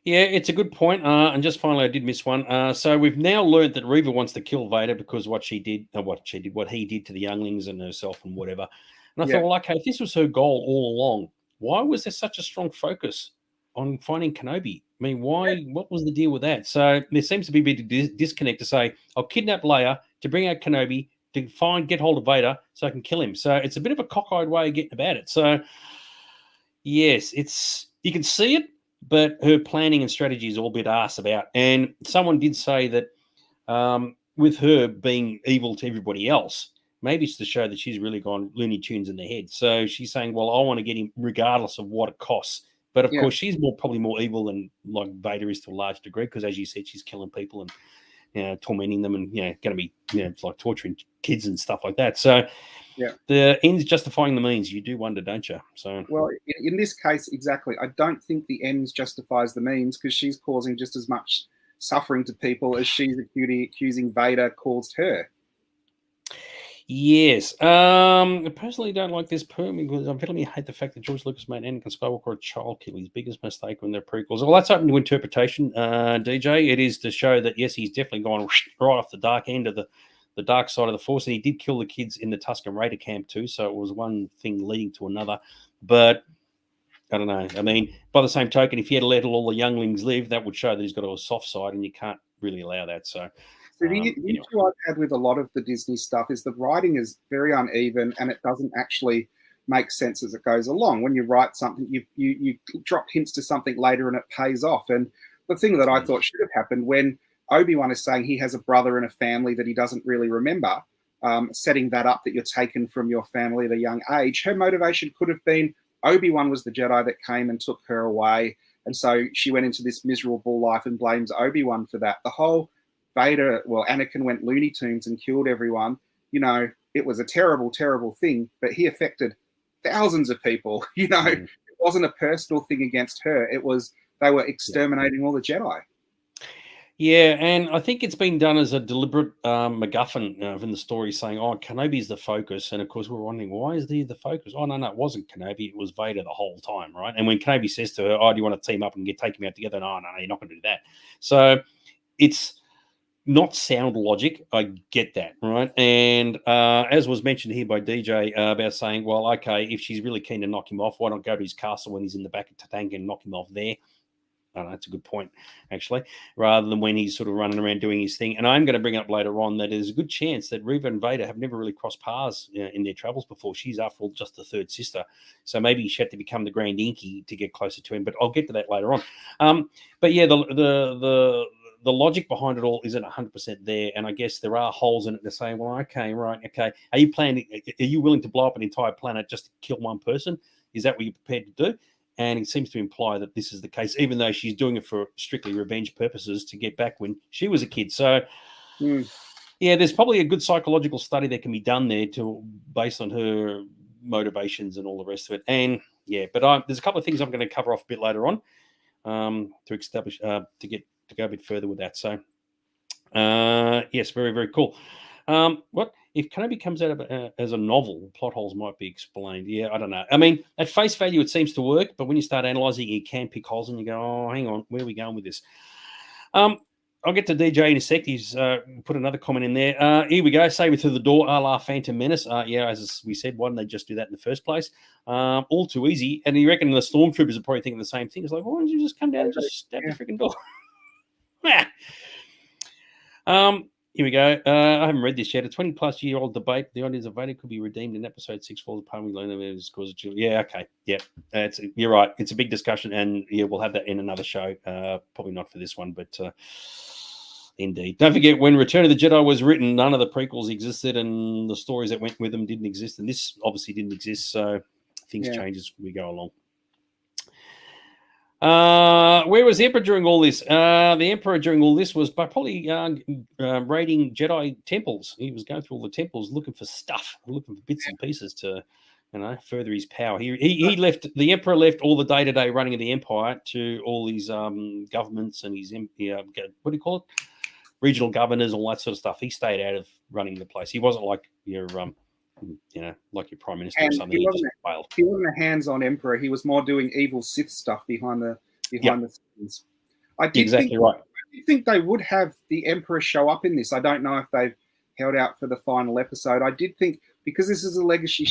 S1: Yeah, it's a good point. And just finally, I did miss one. So we've now learned that Reva wants to kill Vader because what he did to the younglings and herself and whatever. And I thought, well, okay, if this was her goal all along, why was there such a strong focus on finding Kenobi? I mean, why? What was the deal with that? So there seems to be a bit of disconnect to say, I'll kidnap Leia to bring out Kenobi to get hold of Vader so I can kill him. So it's a bit of a cockeyed way of getting about it. So yes, you can see it, but her planning and strategy is all a bit arse about. And someone did say that with her being evil to everybody else, maybe it's to show that she's really gone Looney Tunes in the head. So she's saying, well, I want to get him regardless of what it costs. But of course, she's probably more evil than like Vader is to a large degree, because as you said, she's killing people and tormenting them and going to be it's like torturing kids and stuff like that. So the ends justifying the means. You do wonder, don't you? So
S2: well, in this case, exactly. I don't think the ends justifies the means, because she's causing just as much suffering to people as she's accusing Vader caused her.
S1: Yes. I personally don't like this because I really hate the fact that George Lucas made Anakin Skywalker a child killer. His biggest mistake in their prequels. Well, that's open to interpretation, DJ. It is to show that, yes, he's definitely gone right off the dark end of the dark side of the Force, and he did kill the kids in the Tusken Raider camp too, so it was one thing leading to another. But I don't know. I mean, by the same token, if he had let all the younglings live, that would show that he's got a soft side, and you can't really allow that. So
S2: the issue I've had with a lot of the Disney stuff is the writing is very uneven and it doesn't actually make sense as it goes along. When you write something, you drop hints to something later and it pays off. And the thing that I thought should have happened when Obi-Wan is saying he has a brother and a family that he doesn't really remember, setting that up that you're taken from your family at a young age, her motivation could have been Obi-Wan was the Jedi that came and took her away. And so she went into this miserable life and blames Obi-Wan for that. The whole Anakin went Looney Tunes and killed everyone. It was a terrible, terrible thing, but he affected thousands of people. It wasn't a personal thing against her. It was they were exterminating all the Jedi.
S1: Yeah, and I think it's been done as a deliberate MacGuffin in the story, saying, "Oh, Kenobi's the focus," and of course we're wondering why is he the focus? Oh no, it wasn't Kenobi; it was Vader the whole time, right? And when Kenobi says to her, "Oh, do you want to team up and take him out together?" No, you're not going to do that. So it's not sound logic. I get that, right? And as was mentioned here by DJ about saying, well, okay, if she's really keen to knock him off, why not go to his castle when he's in the back of Tatanka and knock him off there? I don't know, that's a good point, actually, rather than when he's sort of running around doing his thing. And I'm going to bring up later on that there's a good chance that Reva and Vader have never really crossed paths in their travels before. She's, after all, just the third sister. So maybe she had to become the Grand Inky to get closer to him, but I'll get to that later on. But yeah, the logic behind it all isn't 100% there. And I guess there are holes in it. They're saying, well, okay, right, okay. Are you willing to blow up an entire planet just to kill one person? Is that what you're prepared to do? And it seems to imply that this is the case, even though she's doing it for strictly revenge purposes to get back when she was a kid. So, yeah, there's probably a good psychological study that can be done there based on her motivations and all the rest of it. And yeah, but there's a couple of things I'm going to cover off a bit later on to establish to go a bit further with that. So, yes, very, very cool. What if Kenobi comes out as a novel? Plot holes might be explained. Yeah, I don't know. I mean, at face value, it seems to work, but when you start analysing, you can pick holes and you go, "Oh, hang on, where are we going with this?" I'll get to DJ in a sec. He's put another comment in there. Here we go. Save it through the door, a la Phantom Menace. Yeah, as we said, why didn't they just do that in the first place? All too easy. And you reckon the stormtroopers are probably thinking the same thing. It's like, why don't you just come down and just stab the freaking door? Here we go. I haven't read this yet. A 20-plus-year-old debate. The ideas of Vader could be redeemed in Episode 6 Falls Apart. We learn that it was cause of children. Yeah, okay. Yeah, you're right. It's a big discussion, and yeah, we'll have that in another show. Probably not for this one, but indeed. Don't forget, when Return of the Jedi was written, none of the prequels existed, and the stories that went with them didn't exist, and this obviously didn't exist, so things change as we go along. Where was the Emperor during all this? The Emperor during all this was by probably raiding Jedi temples. He was going through all the temples looking for stuff, looking for bits and pieces to, further his power. He left. The Emperor left all the day-to-day running of the Empire to all these governments and his what do you call it? Regional governors, all that sort of stuff. He stayed out of running the place. He wasn't like your like your prime minister or something. He
S2: wasn't a hands-on emperor. He was more doing evil Sith stuff behind the scenes. I did think they would have the Emperor show up in this. I don't know if they've held out for the final episode. I did think, because this is a legacy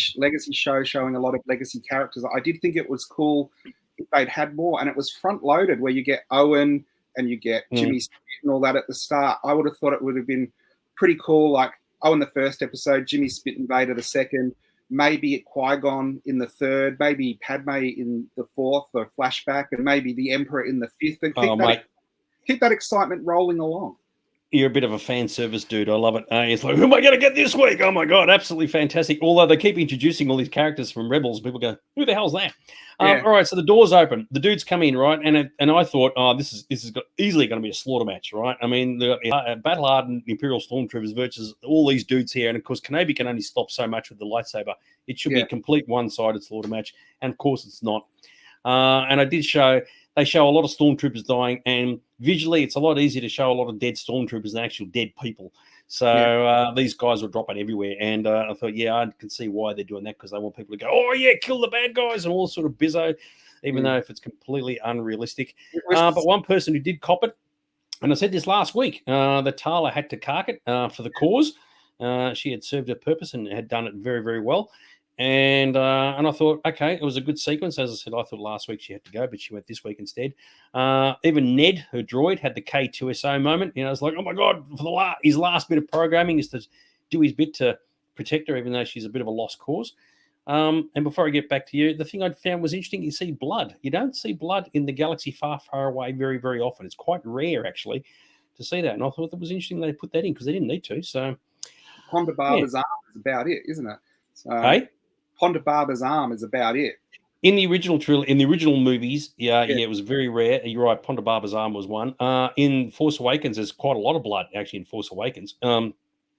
S2: show showing a lot of legacy characters, I did think it was cool if they'd had more, and it was front-loaded where you get Owen and you get Jimmy Smith and all that at the start. I would have thought it would have been pretty cool, like Owen the first episode, Jimmy Spit and Vader the second, maybe Qui-Gon in the third, maybe Padme in the fourth or flashback, and maybe the Emperor in the fifth, and keep that excitement rolling along.
S1: You're a bit of a fan service dude. I love it. It's like, who am I going to get this week? Oh my God, absolutely fantastic. Although they keep introducing all these characters from Rebels, people go, who the hell's that? All right, so the door's open. The dudes come in, right? And I thought, this is easily going to be a slaughter match, right? I mean, the battle-hardened Imperial Stormtroopers versus all these dudes here. And, of course, Kenobi can only stop so much with the lightsaber. It should be a complete one-sided slaughter match. And, of course, it's not. And they show a lot of stormtroopers dying, and visually it's a lot easier to show a lot of dead stormtroopers than actual dead people. So these guys were dropping everywhere, and I thought, I can see why they're doing that, because they want people to go, oh yeah, kill the bad guys and all sort of bizzo, even though if it's completely unrealistic. But one person who did cop it, and I said this last week, that Tala had to cark it for the cause. She had served her purpose and had done it very, very well. And I thought, okay, it was a good sequence. As I said, I thought last week she had to go, but she went this week instead. Even Ned, her droid, had the K2SO moment. It's like, oh my God, for his last bit of programming is to do his bit to protect her, even though she's a bit of a lost cause. And before I get back to you, the thing I found was interesting, you see blood. You don't see blood in the galaxy far, far away very, very often. It's quite rare, actually, to see that. And I thought that was interesting they put that in, because they didn't need to. So
S2: Ponda Barber's arm is about it, isn't it?
S1: Hey?
S2: Ponda Barber's arm is about it.
S1: In the original movies, it was very rare. You're right, Ponda Barber's arm was one. In Force Awakens, there's quite a lot of blood, actually, in Force Awakens,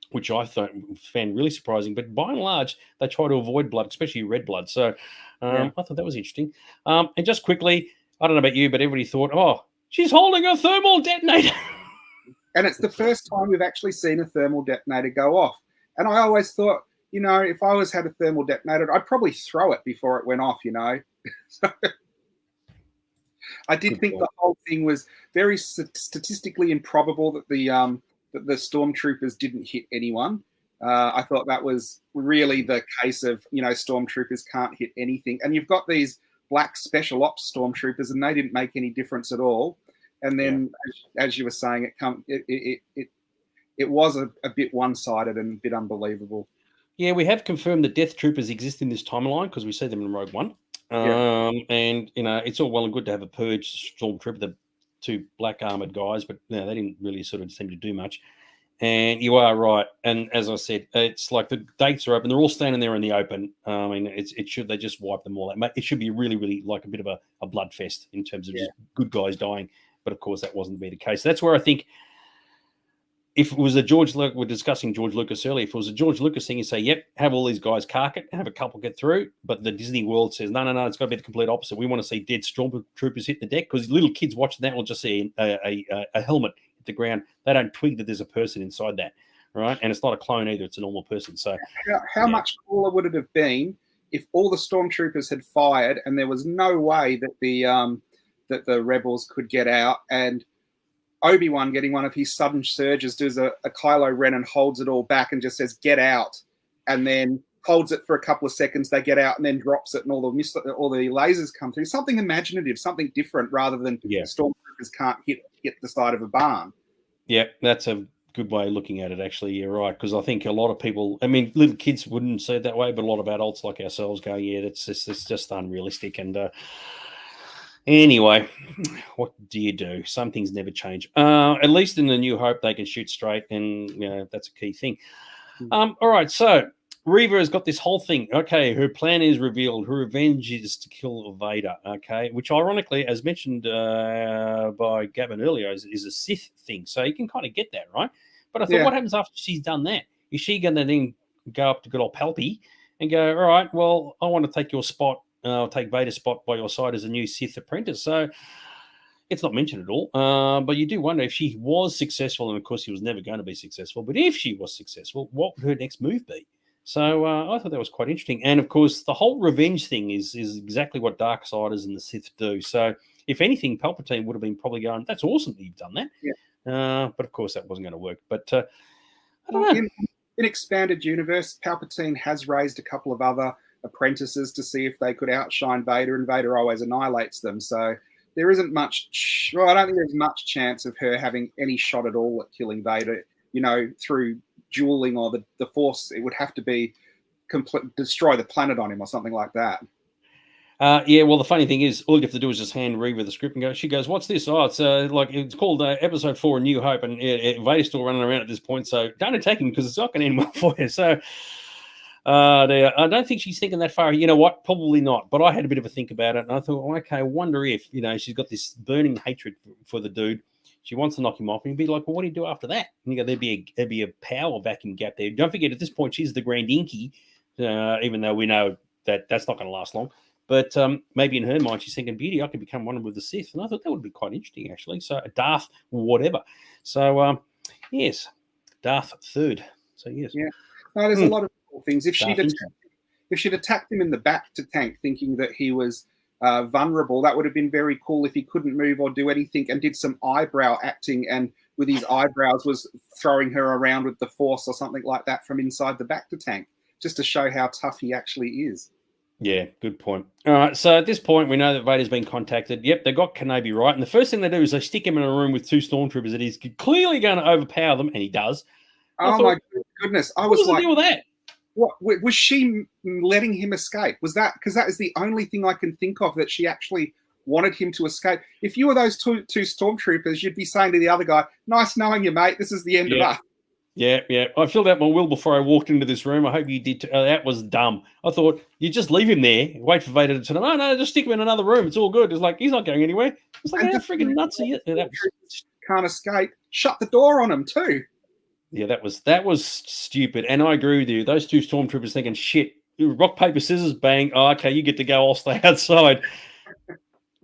S1: which I found really surprising. But by and large, they try to avoid blood, especially red blood. So I thought that was interesting. And just quickly, I don't know about you, but everybody thought, oh, she's holding a thermal detonator.
S2: And it's the first time we've actually seen a thermal detonator go off. And I always thought, you know, if I had a thermal detonator, I'd probably throw it before it went off, you know. So I did think the whole thing was very statistically improbable that the stormtroopers didn't hit anyone. I thought that was really the case of, you know, stormtroopers can't hit anything. And you've got these black special ops stormtroopers, and they didn't make any difference at all. And then, as you were saying, it was a bit one-sided and a bit unbelievable.
S1: Yeah, we have confirmed that Death Troopers exist in this timeline because we see them in Rogue One. And, you know, it's all well and good to have a Purge stormtrooper, the two black armored guys, but you know, they didn't really sort of seem to do much. And you are right. And as I said, it's like the dates are open. They're all standing there in the open. I mean, they just wipe them all out. It should be really, really like a bit of a blood fest in terms of just good guys dying. But of course, that wasn't to be the case. That's where I think if it was a we're discussing George Lucas earlier, if it was a George Lucas thing, you say, yep, have all these guys cark it, have a couple get through. But the Disney world says, no, it's got to be the complete opposite. We want to see dead stormtroopers hit the deck because little kids watching that will just see a helmet hit the ground. They don't twig that there's a person inside that, right? And it's not a clone either. It's a normal person. So
S2: how much cooler would it have been if all the stormtroopers had fired and there was no way that the rebels could get out, and Obi-Wan, getting one of his sudden surges, does a Kylo Ren and holds it all back and just says, get out, and then holds it for a couple of seconds, they get out, and then drops it, and all the lasers come through. Something imaginative, something different, rather than stormtroopers can't hit the side of a barn. Yeah,
S1: that's a good way of looking at it, actually. You're right, because I think a lot of people, I mean, little kids wouldn't see it that way, but a lot of adults like ourselves go, yeah, it's just unrealistic. And anyway, what do you do? Some things never change. At least in the New Hope, they can shoot straight, and you know, that's a key thing. All right, so Reva has got this whole thing. Okay, her plan is revealed. Her revenge is to kill Vader. Okay, which ironically, as mentioned by Gavin earlier, is a Sith thing. So you can kind of get that, right? But I thought, what happens after she's done that? Is she going to then go up to good old Palpy and go, all right, well, I want to take your spot. I'll take Vader's spot by your side as a new Sith apprentice. So it's not mentioned at all. But you do wonder if she was successful, and of course she was never going to be successful, but if she was successful, what would her next move be? So I thought that was quite interesting. And of course, the whole revenge thing is exactly what Darksiders and the Sith do. So if anything, Palpatine would have been probably going, that's awesome that you've done that. Yeah. But of course, that wasn't going to work. But I don't know.
S2: In Expanded Universe, Palpatine has raised a couple of other apprentices to see if they could outshine Vader, and Vader always annihilates them. So there isn't much. Well, I don't think there's much chance of her having any shot at all at killing Vader. You know, through dueling or the Force, it would have to be destroy the planet on him or something like that.
S1: Yeah, well, the funny thing is, all you have to do is just hand Reva the script and go. She goes, "What's this? Oh, it's called Episode 4, New Hope, and Vader's still running around at this point. So don't attack him because it's not going to end well for you." So I don't think she's thinking that far. You know what? Probably not. But I had a bit of a think about it, and I thought, okay, I wonder if she's got this burning hatred for the dude. She wants to knock him off, and you'd be like, well, what do you do after that? And you go, there'd be a power vacuum gap there. Don't forget, at this point, she's the Grand Inky, even though we know that that's not going to last long. But maybe in her mind, she's thinking, beauty, I could become one with the Sith. And I thought that would be quite interesting, actually. So Darth, whatever. So, yes, Darth third. So, yes.
S2: Yeah. No, there's a lot of cool things. If she'd attacked him in the back to tank, thinking that he was vulnerable, that would have been very cool if he couldn't move or do anything, and did some eyebrow acting, and with his eyebrows was throwing her around with the Force or something like that from inside the back to tank, just to show how tough he actually is.
S1: Yeah, good point. All right, so at this point, we know that Vader's been contacted. Yep, they got Kenobi right, and the first thing they do is they stick him in a room with two stormtroopers that he's clearly going to overpower them, and he does.
S2: My goodness! I was like,
S1: the deal with that?
S2: What was she letting him escape? Was that because that is the only thing I can think of that she actually wanted him to escape? If you were those two stormtroopers, you'd be saying to the other guy, "Nice knowing you, mate. This is the end of us."
S1: Yeah. I filled out my will before I walked into this room. I hope you did. That was dumb. I thought you just leave him there, wait for Vader to tell him, "Oh no, just stick him in another room. It's all good." It's like he's not going anywhere. It's like how freaking nuts are you?
S2: Can't escape. Shut the door on him too.
S1: Yeah, that was stupid, and I agree with you. Those two stormtroopers thinking, "Shit, rock paper scissors, bang! Oh, okay, you get to go. I'll stay outside."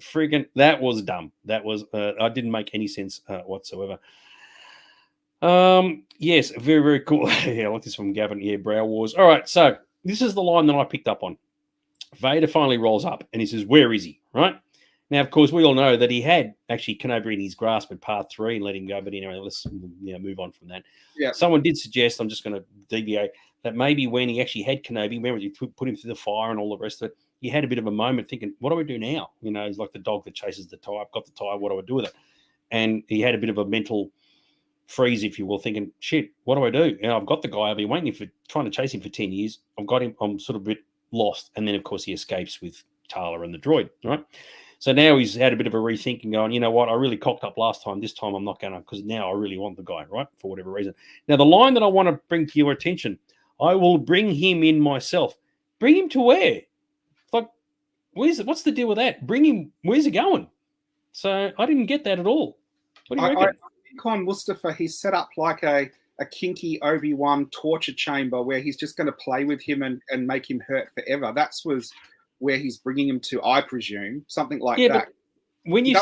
S1: Freaking, that was dumb. That was I didn't make any sense whatsoever. Yes, very, very cool. Yeah, I like this from Gavin. Yeah, Brow Wars. All right, so this is the line that I picked up on. Vader finally rolls up and he says, "Where is he?" Right? Now, of course, we all know that he had actually Kenobi in his grasp at part 3 and let him go, but anyway, let's move on from that.
S2: Yeah.
S1: Someone did suggest, I'm just going to deviate, that maybe when he actually had Kenobi, remember you put him through the fire and all the rest of it, he had a bit of a moment thinking, what do I do now? He's like the dog that chases the tie. I've got the tie. What do I do with it? And he had a bit of a mental freeze, if you will, thinking, shit, what do I do? I've got the guy. I've been waiting for trying to chase him for 10 years. I've got him. I'm sort of a bit lost. And then, of course, he escapes with Tala and the droid, right? So now he's had a bit of a rethinking going, you know what, I really cocked up last time. This time I'm not going to, because now I really want the guy, right? For whatever reason. Now, the line that I want to bring to your attention, I will bring him in myself. Bring him to where? Like, what's the deal with that? Bring him, where's he going? So I didn't get that at all. What do you reckon?
S2: I think on Mustafa, he's set up like a kinky Obi-Wan torture chamber where he's just going to play with him and make him hurt forever. Was where he's bringing him to, I presume, something like that.
S1: When you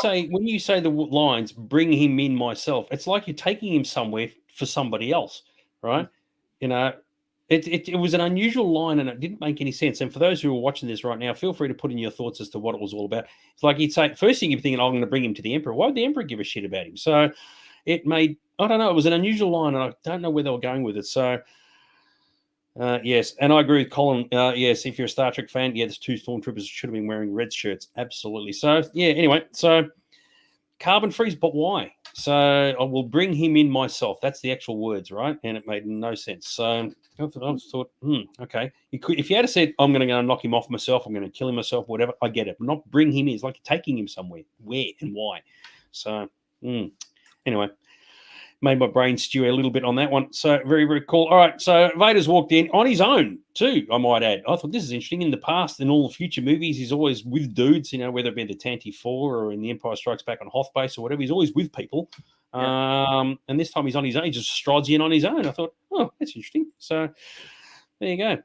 S1: say the lines, bring him in myself, it's like you're taking him somewhere for somebody else, right? It was an unusual line and it didn't make any sense. And for those who are watching this right now, feel free to put in your thoughts as to what it was all about. It's like you'd say, first thing you're thinking, I'm going to bring him to the Emperor. Why would the Emperor give a shit about him? So it made, I don't know, it was an unusual line and I don't know where they were going with it. So yes, and I agree with Colin. Yes, if you're a Star Trek fan, yeah, there's 2 stormtroopers should have been wearing red shirts. Absolutely. So, yeah, anyway, so carbon freeze, but why? So I will bring him in myself. That's the actual words, right? And it made no sense. So I thought, okay. If you had said, I'm going to go and knock him off myself, I'm going to kill him myself, whatever, I get it. But not bring him in. It's like you're taking him somewhere. Where and why? So, anyway. Made my brain stew a little bit on that one. So very, very cool. All right. So Vader's walked in on his own too, I might add. I thought this is interesting. In the past, in all the future movies, he's always with dudes, whether it be the Tantive 4 or in the Empire Strikes Back on Hoth Base or whatever. He's always with people. Yeah. And this time he's on his own. He just strides in on his own. I thought, oh, that's interesting. So there you go.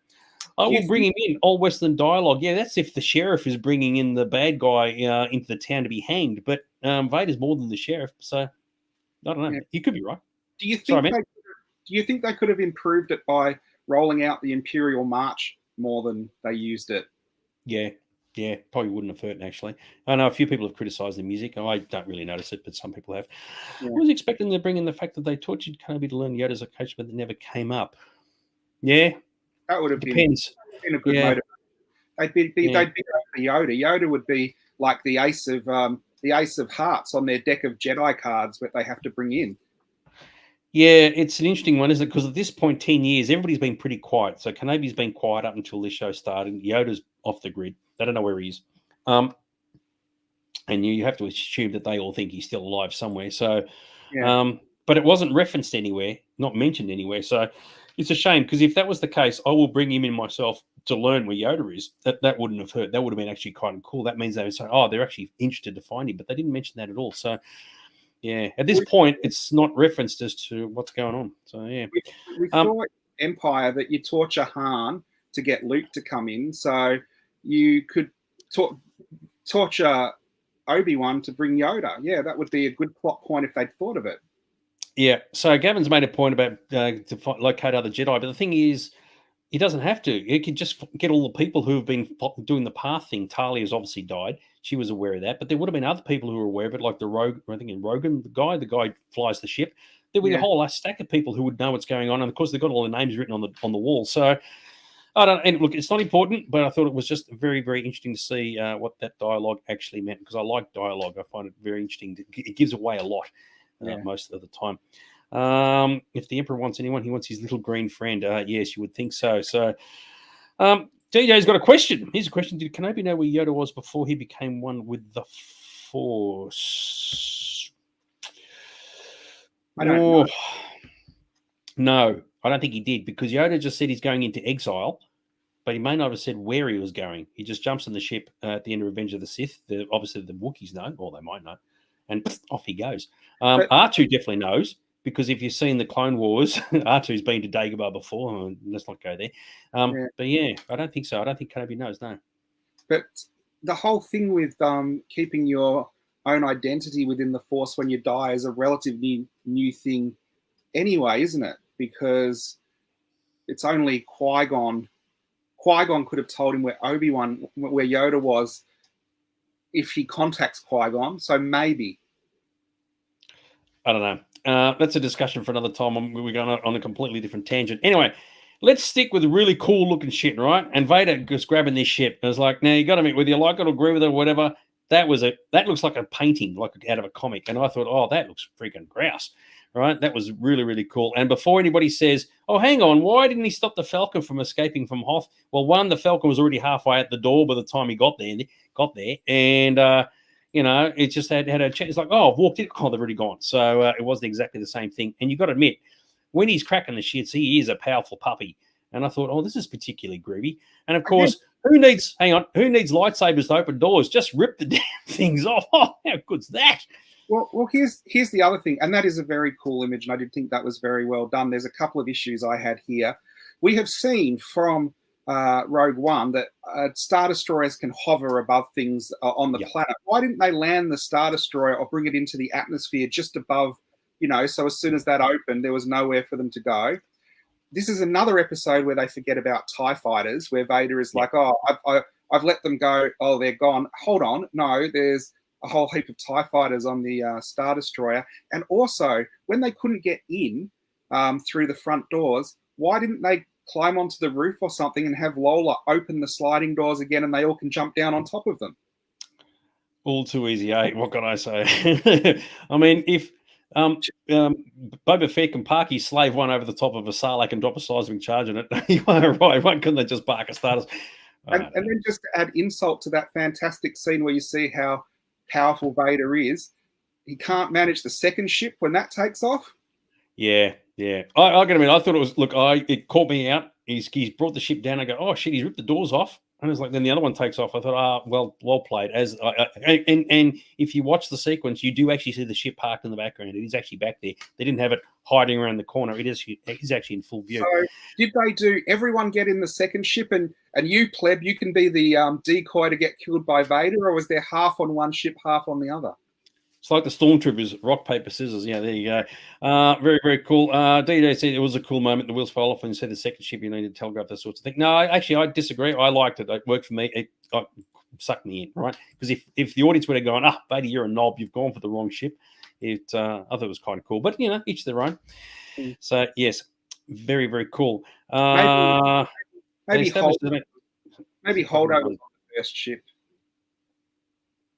S1: I will bring him in. All Western dialogue. Yeah, that's if the sheriff is bringing in the bad guy into the town to be hanged. But Vader's more than the sheriff. So I don't know. Yeah. You could be right.
S2: Do you think they could have improved it by rolling out the Imperial March more than they used it?
S1: Yeah, probably wouldn't have hurt, actually. I know a few people have criticised the music. I don't really notice it, but some people have. Yeah. I was expecting to bring in the fact that they tortured Kenobi to learn Yoda's location, but it never came up. Yeah.
S2: That would have
S1: been
S2: a good motive. They'd be Yoda. Yoda would be like the ace of hearts on their deck of Jedi cards that they have to bring in.
S1: Yeah, it's an interesting one, isn't it? Because at this point, 10 years, everybody's been pretty quiet. So Kenobi's been quiet up until this show started. Yoda's off the grid. They don't know where he is. And you have to assume that they all think he's still alive somewhere. So, but it wasn't referenced anywhere, not mentioned anywhere. So it's a shame, because if that was the case, I will bring him in myself to learn where Yoda is. That wouldn't have hurt. That would have been actually kind of cool. That means they would say, oh, they're actually interested to find him, but they didn't mention that at all. So, yeah, at this point, it's not referenced as to what's going on. So, yeah.
S2: We saw Empire that you torture Han to get Luke to come in. So you could torture Obi-Wan to bring Yoda. Yeah, that would be a good plot point if they'd thought of it.
S1: Yeah, so Gavin's made a point about to locate other Jedi, but the thing is, he doesn't have to. He can just get all the people who have been doing the path thing. Talia's obviously died. She was aware of that. But there would have been other people who were aware of it, like the Rogue, I think in Rogan, the guy flies the ship. There would be a whole stack of people who would know what's going on. And, of course, they've got all the names written on the wall. So, and look, it's not important, but I thought it was just very, very interesting to see what that dialogue actually meant, because I like dialogue. I find it very interesting. It gives away a lot most of the time. If the Emperor wants anyone, he wants his little green friend. Yes, you would think so. So, DJ's got a question. Here's a question. Did Kenobi know where Yoda was before he became one with the Force?
S2: I don't know.
S1: No, I don't think he did, because Yoda just said he's going into exile, but he may not have said where he was going. He just jumps on the ship at the end of Revenge of the Sith. Obviously, the Wookiees know, or they might know, and off he goes. R2 definitely knows, because if you've seen the Clone Wars, R2's been to Dagobah before. Let's not go there. But yeah, I don't think so. I don't think Kenobi knows, no.
S2: But the whole thing with keeping your own identity within the Force when you die is a relatively new thing anyway, isn't it? Because it's only Qui-Gon. Qui-Gon could have told him where Yoda was if he contacts Qui-Gon. So maybe.
S1: I don't know. That's a discussion for another time. We're going on a completely different tangent. Anyway, let's stick with really cool looking shit, right? And Vader just grabbing this ship. And it's like, now you got to admit, whether you like it or agree with it or whatever, that looks like a painting, like out of a comic. And I thought, oh, that looks freaking grouse, right? That was really, really cool. And before anybody says, oh, hang on, why didn't he stop the Falcon from escaping from Hoth? Well, one, the Falcon was already halfway at the door by the time he got there. And, it just had a chance. It's like, oh, I've walked in. Oh, they've already gone. So it wasn't exactly the same thing. And you got to admit, when he's cracking the shits, he is a powerful puppy. And I thought, oh, this is particularly groovy. And of course, who needs lightsabers to open doors? Just rip the damn things off. Oh, how good's that?
S2: Well, here's the other thing, and that is a very cool image, and I did think that was very well done. There's a couple of issues I had here. We have seen from Rogue One that Star Destroyers can hover above things on the planet. Why didn't they land the Star Destroyer or bring it into the atmosphere just above, so as soon as that opened, there was nowhere for them to go. This is another episode where they forget about TIE fighters, where Vader is like, oh, I've let them go. Oh, they're gone. Hold on. No, there's a whole heap of TIE fighters on the Star Destroyer. And also, when they couldn't get in through the front doors, why didn't they climb onto the roof or something and have Lola open the sliding doors again and they all can jump down on top of them?
S1: All too easy, eh? What can I say? I mean, if Boba Fett can park his slave one over the top of a Sarlacc and drop a seismic charge in it, you are right. Why couldn't they just park a Star Destroyer?
S2: And then just to add insult to that fantastic scene where you see how powerful Vader is, he can't manage the second ship when that takes off.
S1: Yeah. I gotta admit, I thought it was. Look, it caught me out. He's brought the ship down. I go, oh shit, he's ripped the doors off. And it's like, then the other one takes off. I thought, well played. And if you watch the sequence, you do actually see the ship parked in the background. It is actually back there. They didn't have it hiding around the corner. It is actually in full view.
S2: So did they do everyone get in the second ship and you pleb, you can be the decoy to get killed by Vader, or was there half on one ship, half on the other?
S1: It's like the Stormtroopers, rock, paper, scissors. Yeah, there you go. Very, very cool. DJ said it was a cool moment. The wheels fell off and said the second ship, you need to telegraph that sorts of thing. No, I disagree. I liked it. It worked for me. It sucked me in, right? Because if the audience would have gone, Vader, you're a knob, you've gone for the wrong ship, I thought it was kind of cool. But, each their own. So, yes, very, very cool.
S2: Maybe Holdo was on the first ship.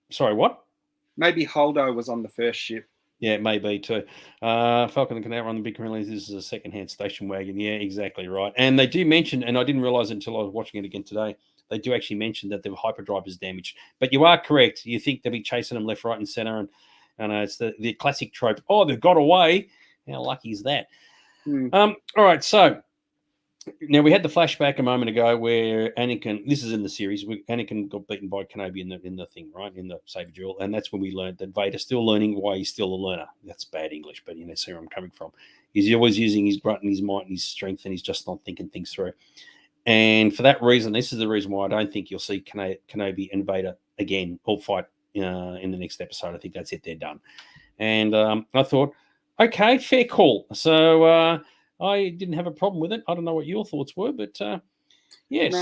S1: Sorry, what?
S2: Maybe Holdo was on the first ship.
S1: Yeah, it may be too. Falcon and Canal on the big release. This is a second-hand station wagon. Yeah, exactly right. And they do mention, and I didn't realize it until I was watching it again today, they do actually mention that the hyperdrive is damaged. But you are correct. You think they'll be chasing them left, right, and center. And it's the classic trope. Oh, they've got away. How lucky is that? All right, so now we had the flashback a moment ago where Anakin, this is in the series, Anakin got beaten by Kenobi in the thing, right, in the saber duel, and that's when we learned that Vader's still learning why he's still a learner. That's bad English, but see where I'm coming from. He's always using his grunt and his might and his strength, and he's just not thinking things through. And for that reason, this is the reason why I don't think you'll see Kenobi and Vader again all fight in the next episode. I think that's it; they're done. And I thought, okay, fair call. So. I didn't have a problem with it. I don't know what your thoughts were, but yes,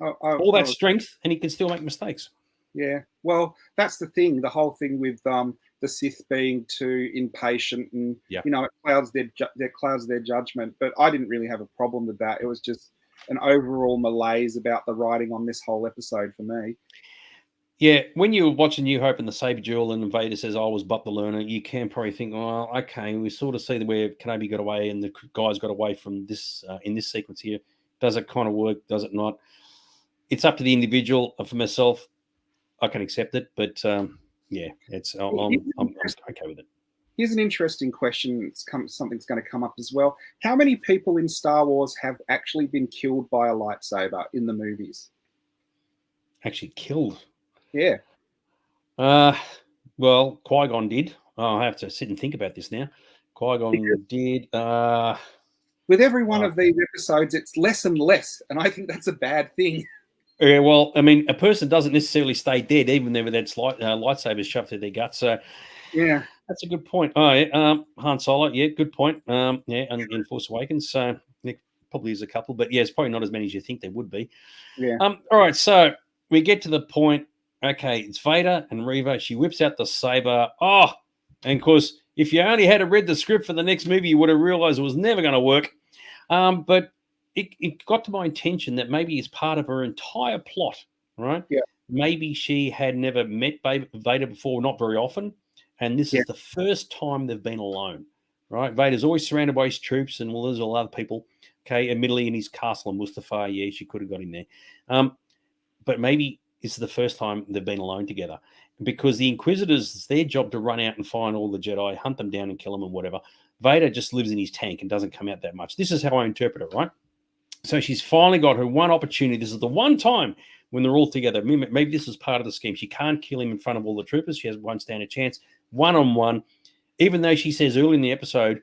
S1: all that strength, and he can still make mistakes.
S2: Yeah, well, that's the thing. The whole thing with the Sith being too impatient, and it clouds their judgment. But I didn't really have a problem with that. It was just an overall malaise about the writing on this whole episode for me.
S1: Yeah, when you're watching New Hope and the saber duel and Vader says, I was but the learner, you can probably think, well, okay, we sort of see where Kenobi got away and the guys got away from this in this sequence here. Does it kind of work? Does it not? It's up to the individual. For myself, I can accept it, but I'm okay with it.
S2: Here's an interesting question. Something's going to come up as well. How many people in Star Wars have actually been killed by a lightsaber in the movies?
S1: Actually killed?
S2: Yeah.
S1: Well, Qui-Gon did. I have to sit and think about this now. Qui-Gon did.
S2: With every one of these episodes, it's less and less, and I think that's a bad thing.
S1: Yeah, well, I mean, a person doesn't necessarily stay dead, even though that's lightsabers shoved through their guts. So,
S2: yeah.
S1: That's a good point. Oh, yeah, Han Solo, yeah, good point. Yeah, and in Force Awakens, so there probably is a couple, but yeah, it's probably not as many as you think there would be.
S2: Yeah.
S1: All right, so we get to the point. Okay, it's Vader and Reva. She whips out the saber. Oh, and of course, if you only had read the script for the next movie, you would have realized it was never going to work. But it got to my attention that maybe it's part of her entire plot, right?
S2: Yeah.
S1: Maybe she had never met Vader before, not very often, and this is the first time they've been alone, right? Vader's always surrounded by his troops, and well, there's a lot of people. Okay, admittedly, in his castle on Mustafar, yeah, she could have got him there. But maybe it's the first time they've been alone together, because the Inquisitors, it's their job to run out and find all the Jedi, hunt them down and kill them and whatever. Vader just lives in his tank and doesn't come out that much. This is how I interpret it, right? So she's finally got her one opportunity. This is the one time when they're all together. Maybe this is part of the scheme. She can't kill him in front of all the troopers. She has one standard chance, one-on-one, even though she says early in the episode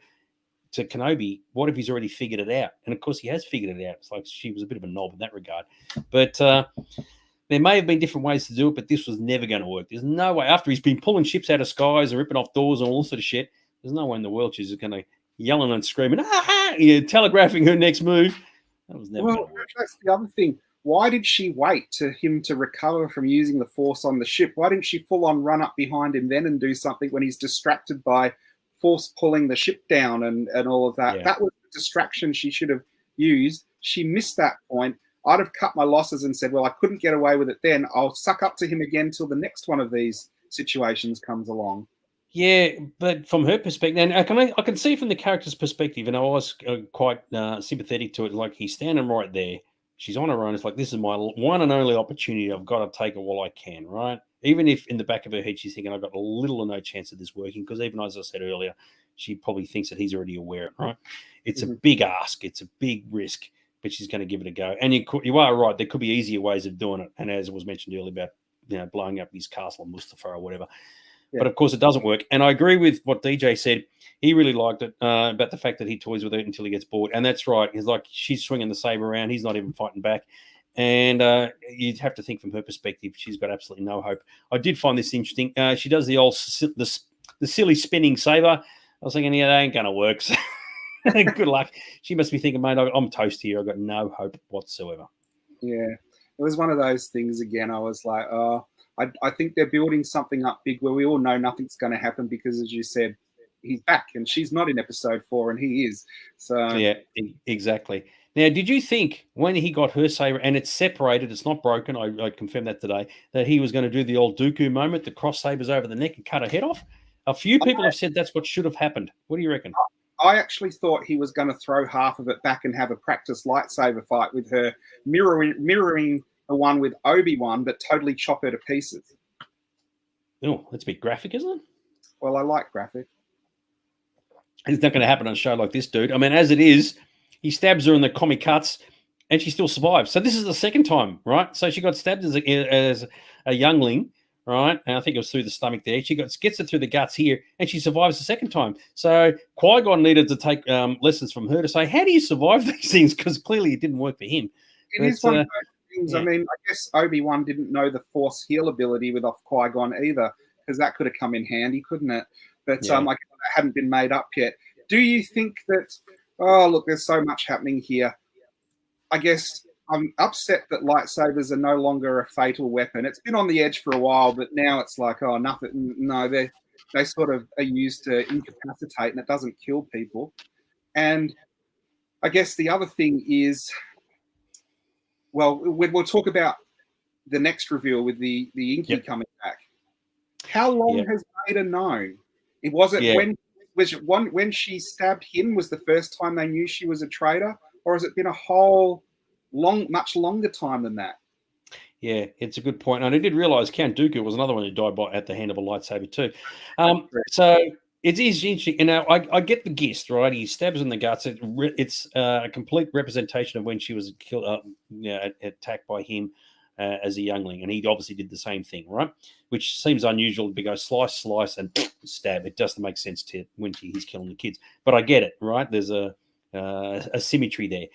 S1: to Kenobi, what if he's already figured it out? And of course, he has figured it out. It's like she was a bit of a knob in that regard. But there may have been different ways to do it, but this was never going to work. There's no way. After he's been pulling ships out of skies and ripping off doors and all sort of shit, there's no way in the world she's going to yelling and screaming, telegraphing her next move. That was never going to work.
S2: That's the other thing. Why did she wait to him to recover from using the Force on the ship? Why didn't she full on run up behind him then and do something when he's distracted by Force pulling the ship down and all of that?
S1: Yeah.
S2: That was the distraction she should have used. She missed that point. I'd have cut my losses and said, well, I couldn't get away with it then. I'll suck up to him again till the next one of these situations comes along.
S1: Yeah, but from her perspective, and I can see from the character's perspective, and I was quite sympathetic to it. Like, he's standing right there. She's on her own. It's like, this is my one and only opportunity. I've got to take it while I can, right? Even if in the back of her head she's thinking, I've got a little or no chance of this working, because even as I said earlier, she probably thinks that he's already aware of it, right? It's a big ask. It's a big risk, but she's going to give it a go. And you are right. There could be easier ways of doing it. And as was mentioned earlier about, blowing up his castle on Mustafar or whatever. Yeah. But of course, it doesn't work. And I agree with what DJ said. He really liked it about the fact that he toys with it until he gets bored. And that's right. He's like, she's swinging the saber around. He's not even fighting back. And you'd have to think from her perspective, she's got absolutely no hope. I did find this interesting. She does the silly spinning saber. I was thinking, yeah, that ain't going to work. So good luck. She must be thinking, mate, I'm toast here. I've got no hope whatsoever.
S2: Yeah. It was one of those things again. I was like, I think they're building something up big where we all know nothing's going to happen because, as you said, he's back and she's not in episode 4 and he is. So
S1: yeah, exactly. Now, did you think when he got her saber and it's separated, it's not broken, I confirmed that today, that he was going to do the old Dooku moment, the cross sabers over the neck and cut her head off? A few people have said that's what should have happened. What do you reckon?
S2: I actually thought he was going to throw half of it back and have a practice lightsaber fight with her, mirroring the one with Obi-Wan, but totally chop her to pieces.
S1: Oh, that's a bit graphic, isn't it?
S2: Well, I like graphic.
S1: It's not going to happen on a show like this, dude. I mean, as it is, he stabs her in the comic cuts, and she still survives. So this is the second time, right? So she got stabbed as a youngling, right? And I think it was through the stomach there. She gets it through the guts here, and she survives the second time. So Qui-Gon needed to take lessons from her to say, how do you survive these things? Because clearly it didn't work for him.
S2: It is one of those things. Yeah. I mean, I guess Obi-Wan didn't know the Force heal ability with off Qui-Gon either, because that could have come in handy, couldn't it? But I guess that hadn't been made up yet. Do you think that, look, there's so much happening here. I guess I'm upset that lightsabers are no longer a fatal weapon. It's been on the edge for a while, but now it's like, nothing. No, they sort of are used to incapacitate, and it doesn't kill people. And I guess the other thing is, well, we'll talk about the next reveal with the Inky coming back. How long has Vader known? When she stabbed him was the first time they knew she was a traitor, or has it been a whole much longer time than that?
S1: Yeah, it's a good point. And I did realize Count Dooku was another one who died at the hand of a lightsaber too. So it is interesting. And now I get the gist, right? He stabs in the guts. It's a complete representation of when she was attacked by him as a youngling. And he obviously did the same thing, right? Which seems unusual to go slice, and stab. It doesn't make sense to when he's killing the kids. But I get it, right? There's a symmetry there.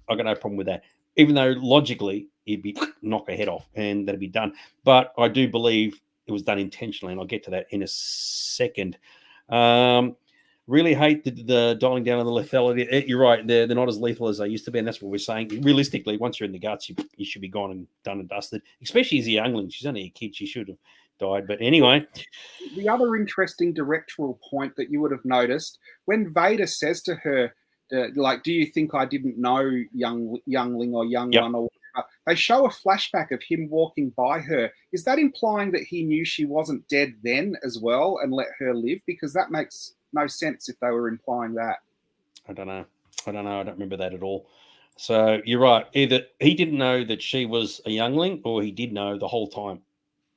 S1: I got no problem with that. Even though logically he'd be knock her head off and that'd be done. But I do believe it was done intentionally, and I'll get to that in a second. Really hate the dialing down on the lethality. You're right; they're not as lethal as they used to be, and that's what we're saying. Realistically, once you're in the guts, you should be gone and done and dusted. Especially as a youngling, she's only a kid; she should have died. But anyway,
S2: the other interesting directorial point that you would have noticed when Vader says to her, like, "Do you think I didn't know, youngling or young one?" Or whatever, they show a flashback of him walking by her. Is that implying that he knew she wasn't dead then as well and let her live? Because that makes no sense if they were implying that.
S1: I don't know. I don't remember that at all. So you're right. Either he didn't know that she was a youngling, or he did know the whole time.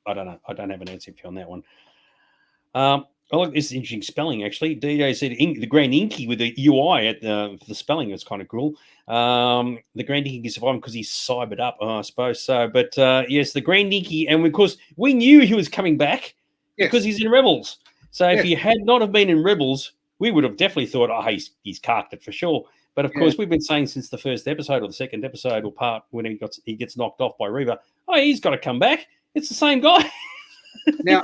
S1: I don't know. I don't have an answer for you on that one. I like this interesting spelling, actually. DJ said the Grand Inky with the UI at the spelling is kind of cool. The Grand Inky survived because he's cybered up, I suppose so. But yes, the Grand Inky, and of course, we knew he was coming back because he's in Rebels. So if he had not have been in Rebels, we would have definitely thought, oh, he's carked it for sure. But of course, we've been saying since the first episode or the second episode or part when he gets knocked off by Reva, oh, he's got to come back. It's the same guy.
S2: Now,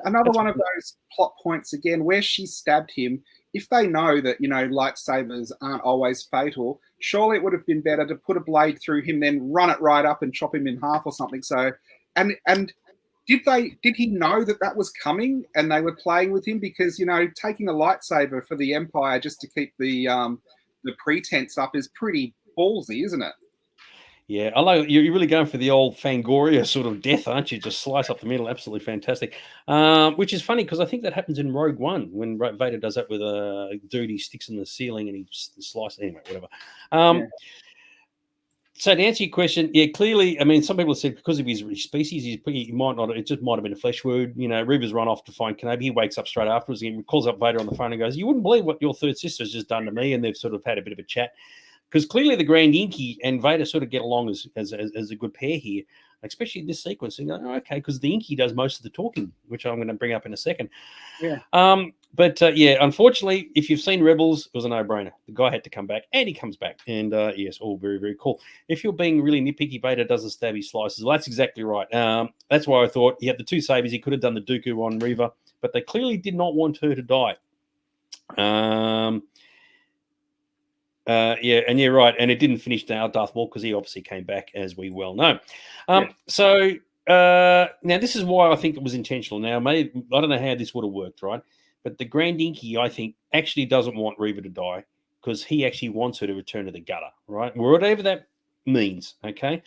S2: another one of those plot points again, where she stabbed him. If they know that, lightsabers aren't always fatal, surely it would have been better to put a blade through him, then run it right up and chop him in half or something. So, and did he know that was coming and they were playing with him? Because, taking a lightsaber for the Empire just to keep the pretense up is pretty ballsy, isn't it?
S1: Yeah, I like you're really going for the old Fangoria sort of death, aren't you? Just slice up the middle, absolutely fantastic. Which is funny because I think that happens in Rogue One when Vader does that with a dude he sticks in the ceiling and he slices. Anyway, whatever. So to answer your question, clearly, I mean, some people have said because of his species, he might not. It just might have been a flesh wound. Reva's run off to find Kenobi. He wakes up straight afterwards. He calls up Vader on the phone and goes, "You wouldn't believe what your third sister has just done to me." And they've sort of had a bit of a chat. Because clearly the Grand Inky and Vader sort of get along as a good pair here, especially in this sequence. And go, okay, because the Inky does most of the talking, which I'm going to bring up in a second.
S2: Yeah.
S1: Unfortunately, if you've seen Rebels, it was a no-brainer. The guy had to come back, and he comes back. And yes, all very, very cool. If you're being really nitpicky, Vader doesn't stab his slices. Well, that's exactly right. That's why I thought he had the two sabers. He could have done the Dooku on Reva, but they clearly did not want her to die. And you're right, and it didn't finish now Darth Maul because he obviously came back, as we well know. So now this is why I think it was intentional. Now, I don't know how this would have worked, right? But the Grand Inky, I think, actually doesn't want Reva to die because he actually wants her to return to the gutter, right? Whatever that means, okay?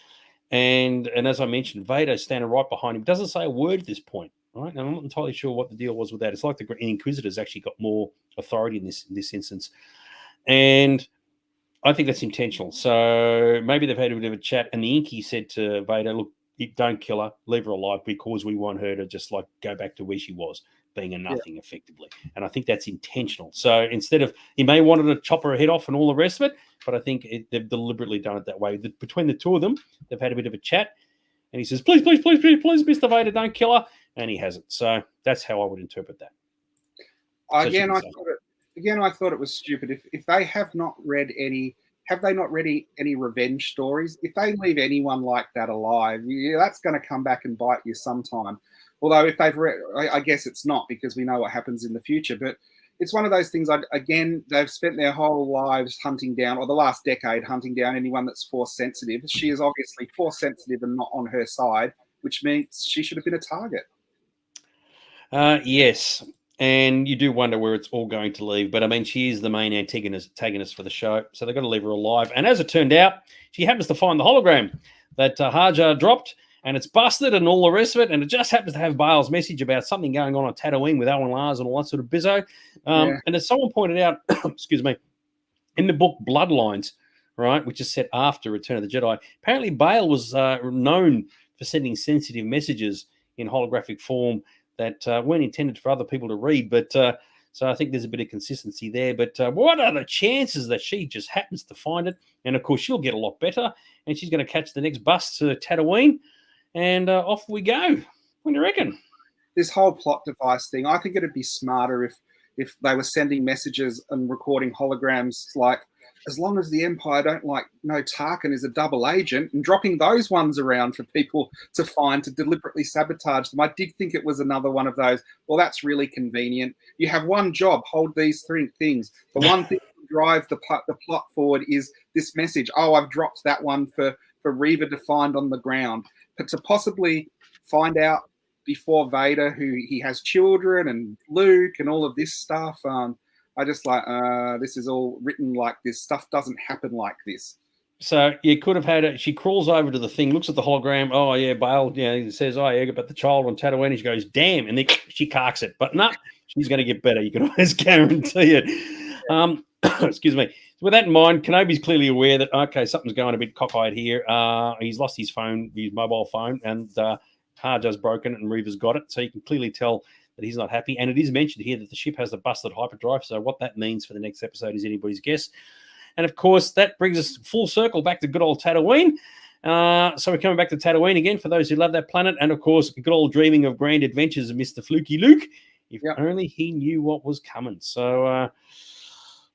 S1: And as I mentioned, Vader standing right behind him doesn't say a word at this point, right? And I'm not entirely sure what the deal was with that. It's like the Inquisitors actually got more authority in this instance, and I think that's intentional. So maybe they've had a bit of a chat, and the Inky said to Vader, "Look, don't kill her, leave her alive, because we want her to just like go back to where she was, being a nothing, effectively." And I think that's intentional. So instead of, he may wanted to chop her head off and all the rest of it, but I think they've deliberately done it that way. Between the two of them, they've had a bit of a chat, and he says, "Please, please, please, please, please, Mr. Vader, don't kill her," and he hasn't. So that's how I would interpret that.
S2: I thought it was stupid. If they have not read any revenge stories, if they leave anyone like that alive, that's going to come back and bite you sometime. Although if they've read, I guess it's not, because we know what happens in the future. But it's one of those things, they've spent their whole lives hunting down, or the last decade hunting down, anyone that's force sensitive. She is obviously force sensitive and not on her side, which means she should have been a target.
S1: Yes. And you do wonder where it's all going to leave. But, I mean, she is the main antagonist for the show, so they've got to leave her alive. And as it turned out, she happens to find the hologram that Hajar dropped, and it's busted and all the rest of it, and it just happens to have Bale's message about something going on Tatooine with Owen Lars and all that sort of bizzo. And as someone pointed out, excuse me, in the book Bloodlines, right, which is set after Return of the Jedi, apparently Bale was known for sending sensitive messages in holographic form that weren't intended for other people to read. But so I think there's a bit of consistency there. But what are the chances that she just happens to find it? And, of course, she'll get a lot better, and she's going to catch the next bus to Tatooine, and off we go. What do you reckon?
S2: This whole plot device thing, I think it'd be smarter if they were sending messages and recording holograms like as long as the Empire don't know Tarkin is a double agent, and dropping those ones around for people to find to deliberately sabotage them. I did think it was another one of those. Well, that's really convenient. You have one job, hold these three things. The one thing that drives the plot forward is this message. Oh, I've dropped that one for Reva to find on the ground. But to possibly find out before Vader who he has children and Luke and all of this stuff, I just this is all written like this. Stuff doesn't happen like this.
S1: So you could have had it. She crawls over to the thing, looks at the hologram. Oh, yeah, Bale, says, oh, yeah, but the child on Tatooine. And she goes, damn. And then she carks it. But no, she's going to get better. You can always guarantee it. Excuse me. So with that in mind, Kenobi's clearly aware that, okay, something's going a bit cockeyed here. He's lost his phone, his mobile phone, and hard drive's broken, and Reva's got it. So you can clearly tell that he's not happy. And it is mentioned here that the ship has the busted hyperdrive. So what that means for the next episode is anybody's guess. And, of course, that brings us full circle back to good old Tatooine. So we're coming back to Tatooine again for those who love that planet. And, of course, good old dreaming of grand adventures of Mr. Fluky Luke. If only he knew what was coming. So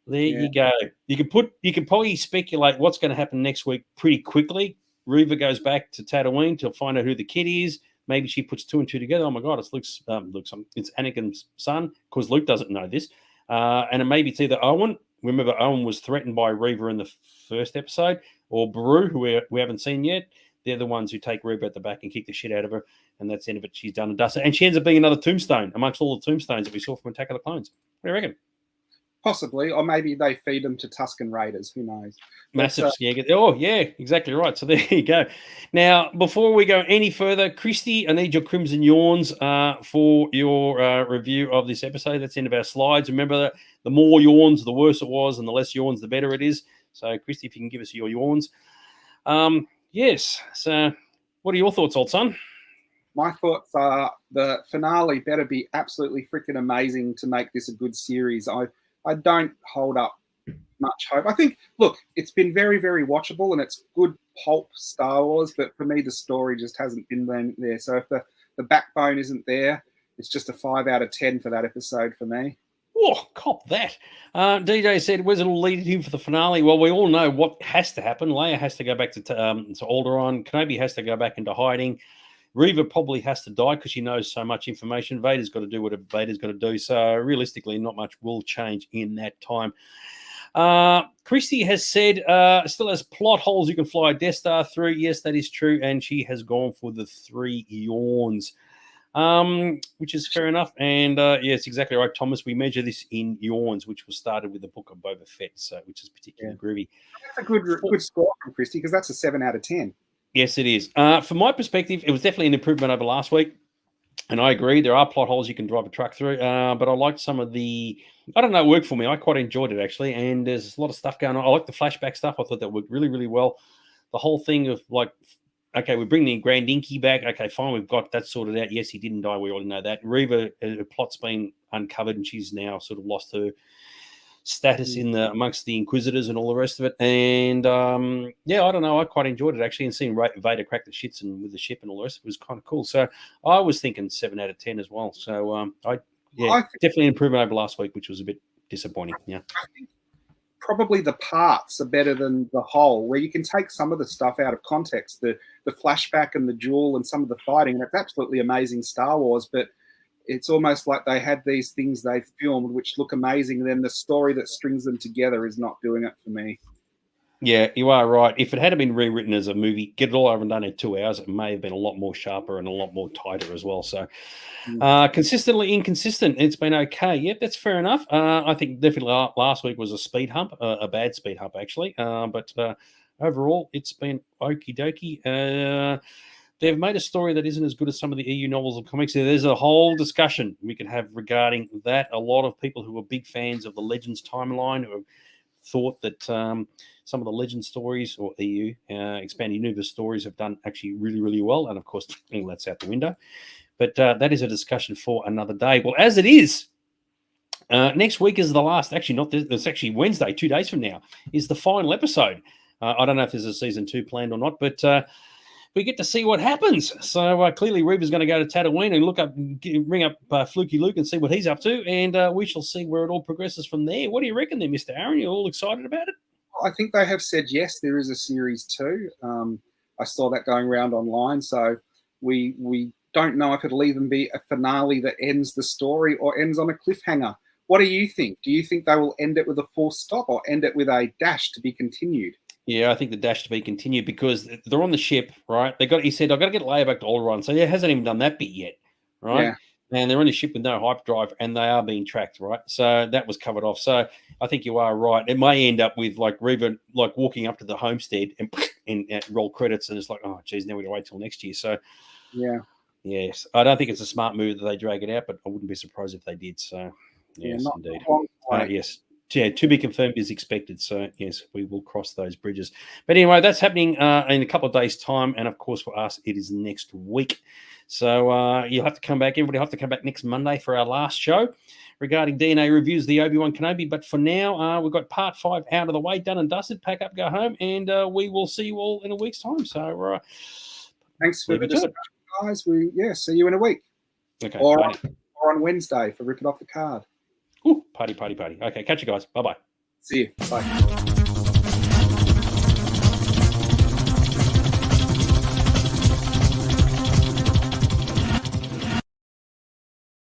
S1: there you go. You can probably speculate what's going to happen next week pretty quickly. Reva goes back to Tatooine to find out who the kid is. Maybe she puts two and two together. Oh, my God, it's it's Anakin's son, because Luke doesn't know this. And it maybe it's either Owen. Remember, Owen was threatened by Reva in the first episode, or Beru, who we haven't seen yet. They're the ones who take Reva at the back and kick the shit out of her, and that's the end of it. She's done and dusted. And she ends up being another tombstone amongst all the tombstones that we saw from Attack of the Clones. What do you reckon?
S2: Possibly, or maybe they feed them to Tusken Raiders. Who knows?
S1: Massive scare. Oh, yeah, exactly right. So there you go. Now, before we go any further, Christy, I need your crimson yawns for your review of this episode. That's the end of our slides. Remember that the more yawns, the worse it was, and the less yawns, the better it is. So, Christy, if you can give us your yawns. Yes. So, what are your thoughts, old son?
S2: My thoughts are the finale better be absolutely freaking amazing to make this a good series. I don't hold up much hope. I think, look, it's been very, very watchable, and it's good pulp Star Wars, but for me, the story just hasn't been there. So if the backbone isn't there, it's just a 5 out of 10 for that episode for me.
S1: Oh, cop that. DJ said, where's it all leading him for the finale? Well, we all know what has to happen. Leia has to go back to Alderaan. Kenobi has to go back into hiding. Reva probably has to die because she knows so much information. Vader's got to do what Vader's got to do. So realistically, not much will change in that time. Christy has said still has plot holes you can fly a Death Star through. Yes, that is true. And she has gone for the 3 yawns, which is fair enough. And yes, exactly right, Thomas. We measure this in yawns, which was started with the Book of Boba Fett, so which is particularly groovy.
S2: That's a good score from Christy, because that's a 7 out of 10.
S1: Yes, it is. From my perspective, it was definitely an improvement over last week. And I agree, there are plot holes you can drive a truck through. But I liked some of the, I don't know, it worked for me. I quite enjoyed it, actually. And there's a lot of stuff going on. I like the flashback stuff. I thought that worked really, really well. The whole thing of like, okay, we bring the Grand Inky back. Okay, fine, we've got that sorted out. Yes, he didn't die. We already know that. Reva, her plot's been uncovered, and she's now sort of lost her status in the amongst the Inquisitors and all the rest of it. And yeah, I don't know, I quite enjoyed it actually, and seeing Vader crack the shits and with the ship and all the rest, it was kind of cool. So I was thinking 7 out of 10 as well. So I definitely an improvement over last week, which was a bit disappointing. Yeah,
S2: I think probably the parts are better than the whole, where you can take some of the stuff out of context, the flashback and the duel and some of the fighting, and it's absolutely amazing Star Wars, but it's almost like they had these things they filmed which look amazing, and then the story that strings them together is not doing it for me.
S1: Yeah, you are right. If it had been rewritten as a movie, get it all over and done in 2 hours, it may have been a lot more sharper and a lot more tighter as well. So consistently inconsistent. It's been okay. Yep, that's fair enough. I think definitely last week was a speed hump, a bad speed hump actually. But overall, it's been okie dokie. They've made a story that isn't as good as some of the EU novels and comics. There's a whole discussion we can have regarding that. A lot of people who are big fans of the Legends timeline who have thought that some of the Legend stories or EU expanded universe stories have done actually really, really well. And of course, that's out the window. But that is a discussion for another day. Well, as it is, next week is the last. Actually, not this. It's actually Wednesday, 2 days from now, is the final episode. I don't know if there's a season 2 planned or not, but we get to see what happens. So clearly Reva's going to go to Tatooine and ring up Fluky Luke and see what he's up to, and we shall see where it all progresses from there. What do you reckon there, Mr. Aron? You all excited about it?
S2: I think they have said yes. There is a series 2. I saw that going around online, so we don't know if it'll even be a finale that ends the story or ends on a cliffhanger. What do you think? Do you think they will end it with a full stop or end it with a dash to be continued?
S1: Yeah, I think the dash to be continued because they're on the ship, right? He said, I've got to get Leia back to Obi-Wan. So he hasn't even done that bit yet, right?
S2: Yeah.
S1: And they're on a ship with no hyperdrive and they are being tracked, right? So that was covered off. So I think you are right. It may end up with like Reva like walking up to the homestead and roll credits and it's like, oh, geez, now we got to wait till next year. So
S2: yeah.
S1: Yes. I don't think it's a smart move that they drag it out, but I wouldn't be surprised if they did. So yes, indeed. Yes. Yeah, to be confirmed is expected. So, yes, we will cross those bridges. But anyway, that's happening in a couple of days' time. And, of course, for us, it is next week. So you'll have to come back. Everybody will have to come back next Monday for our last show regarding DNA reviews, the Obi-Wan Kenobi. But for now, we've got part 5 out of the way, done and dusted. Pack up, go home, and we will see you all in a week's time. So
S2: thanks for the discussion, guys. See you in a week.
S1: Okay.
S2: Or on Wednesday for Rip It Off the Card.
S1: Ooh, party. Okay, catch you guys. Bye-bye.
S2: See you. Bye.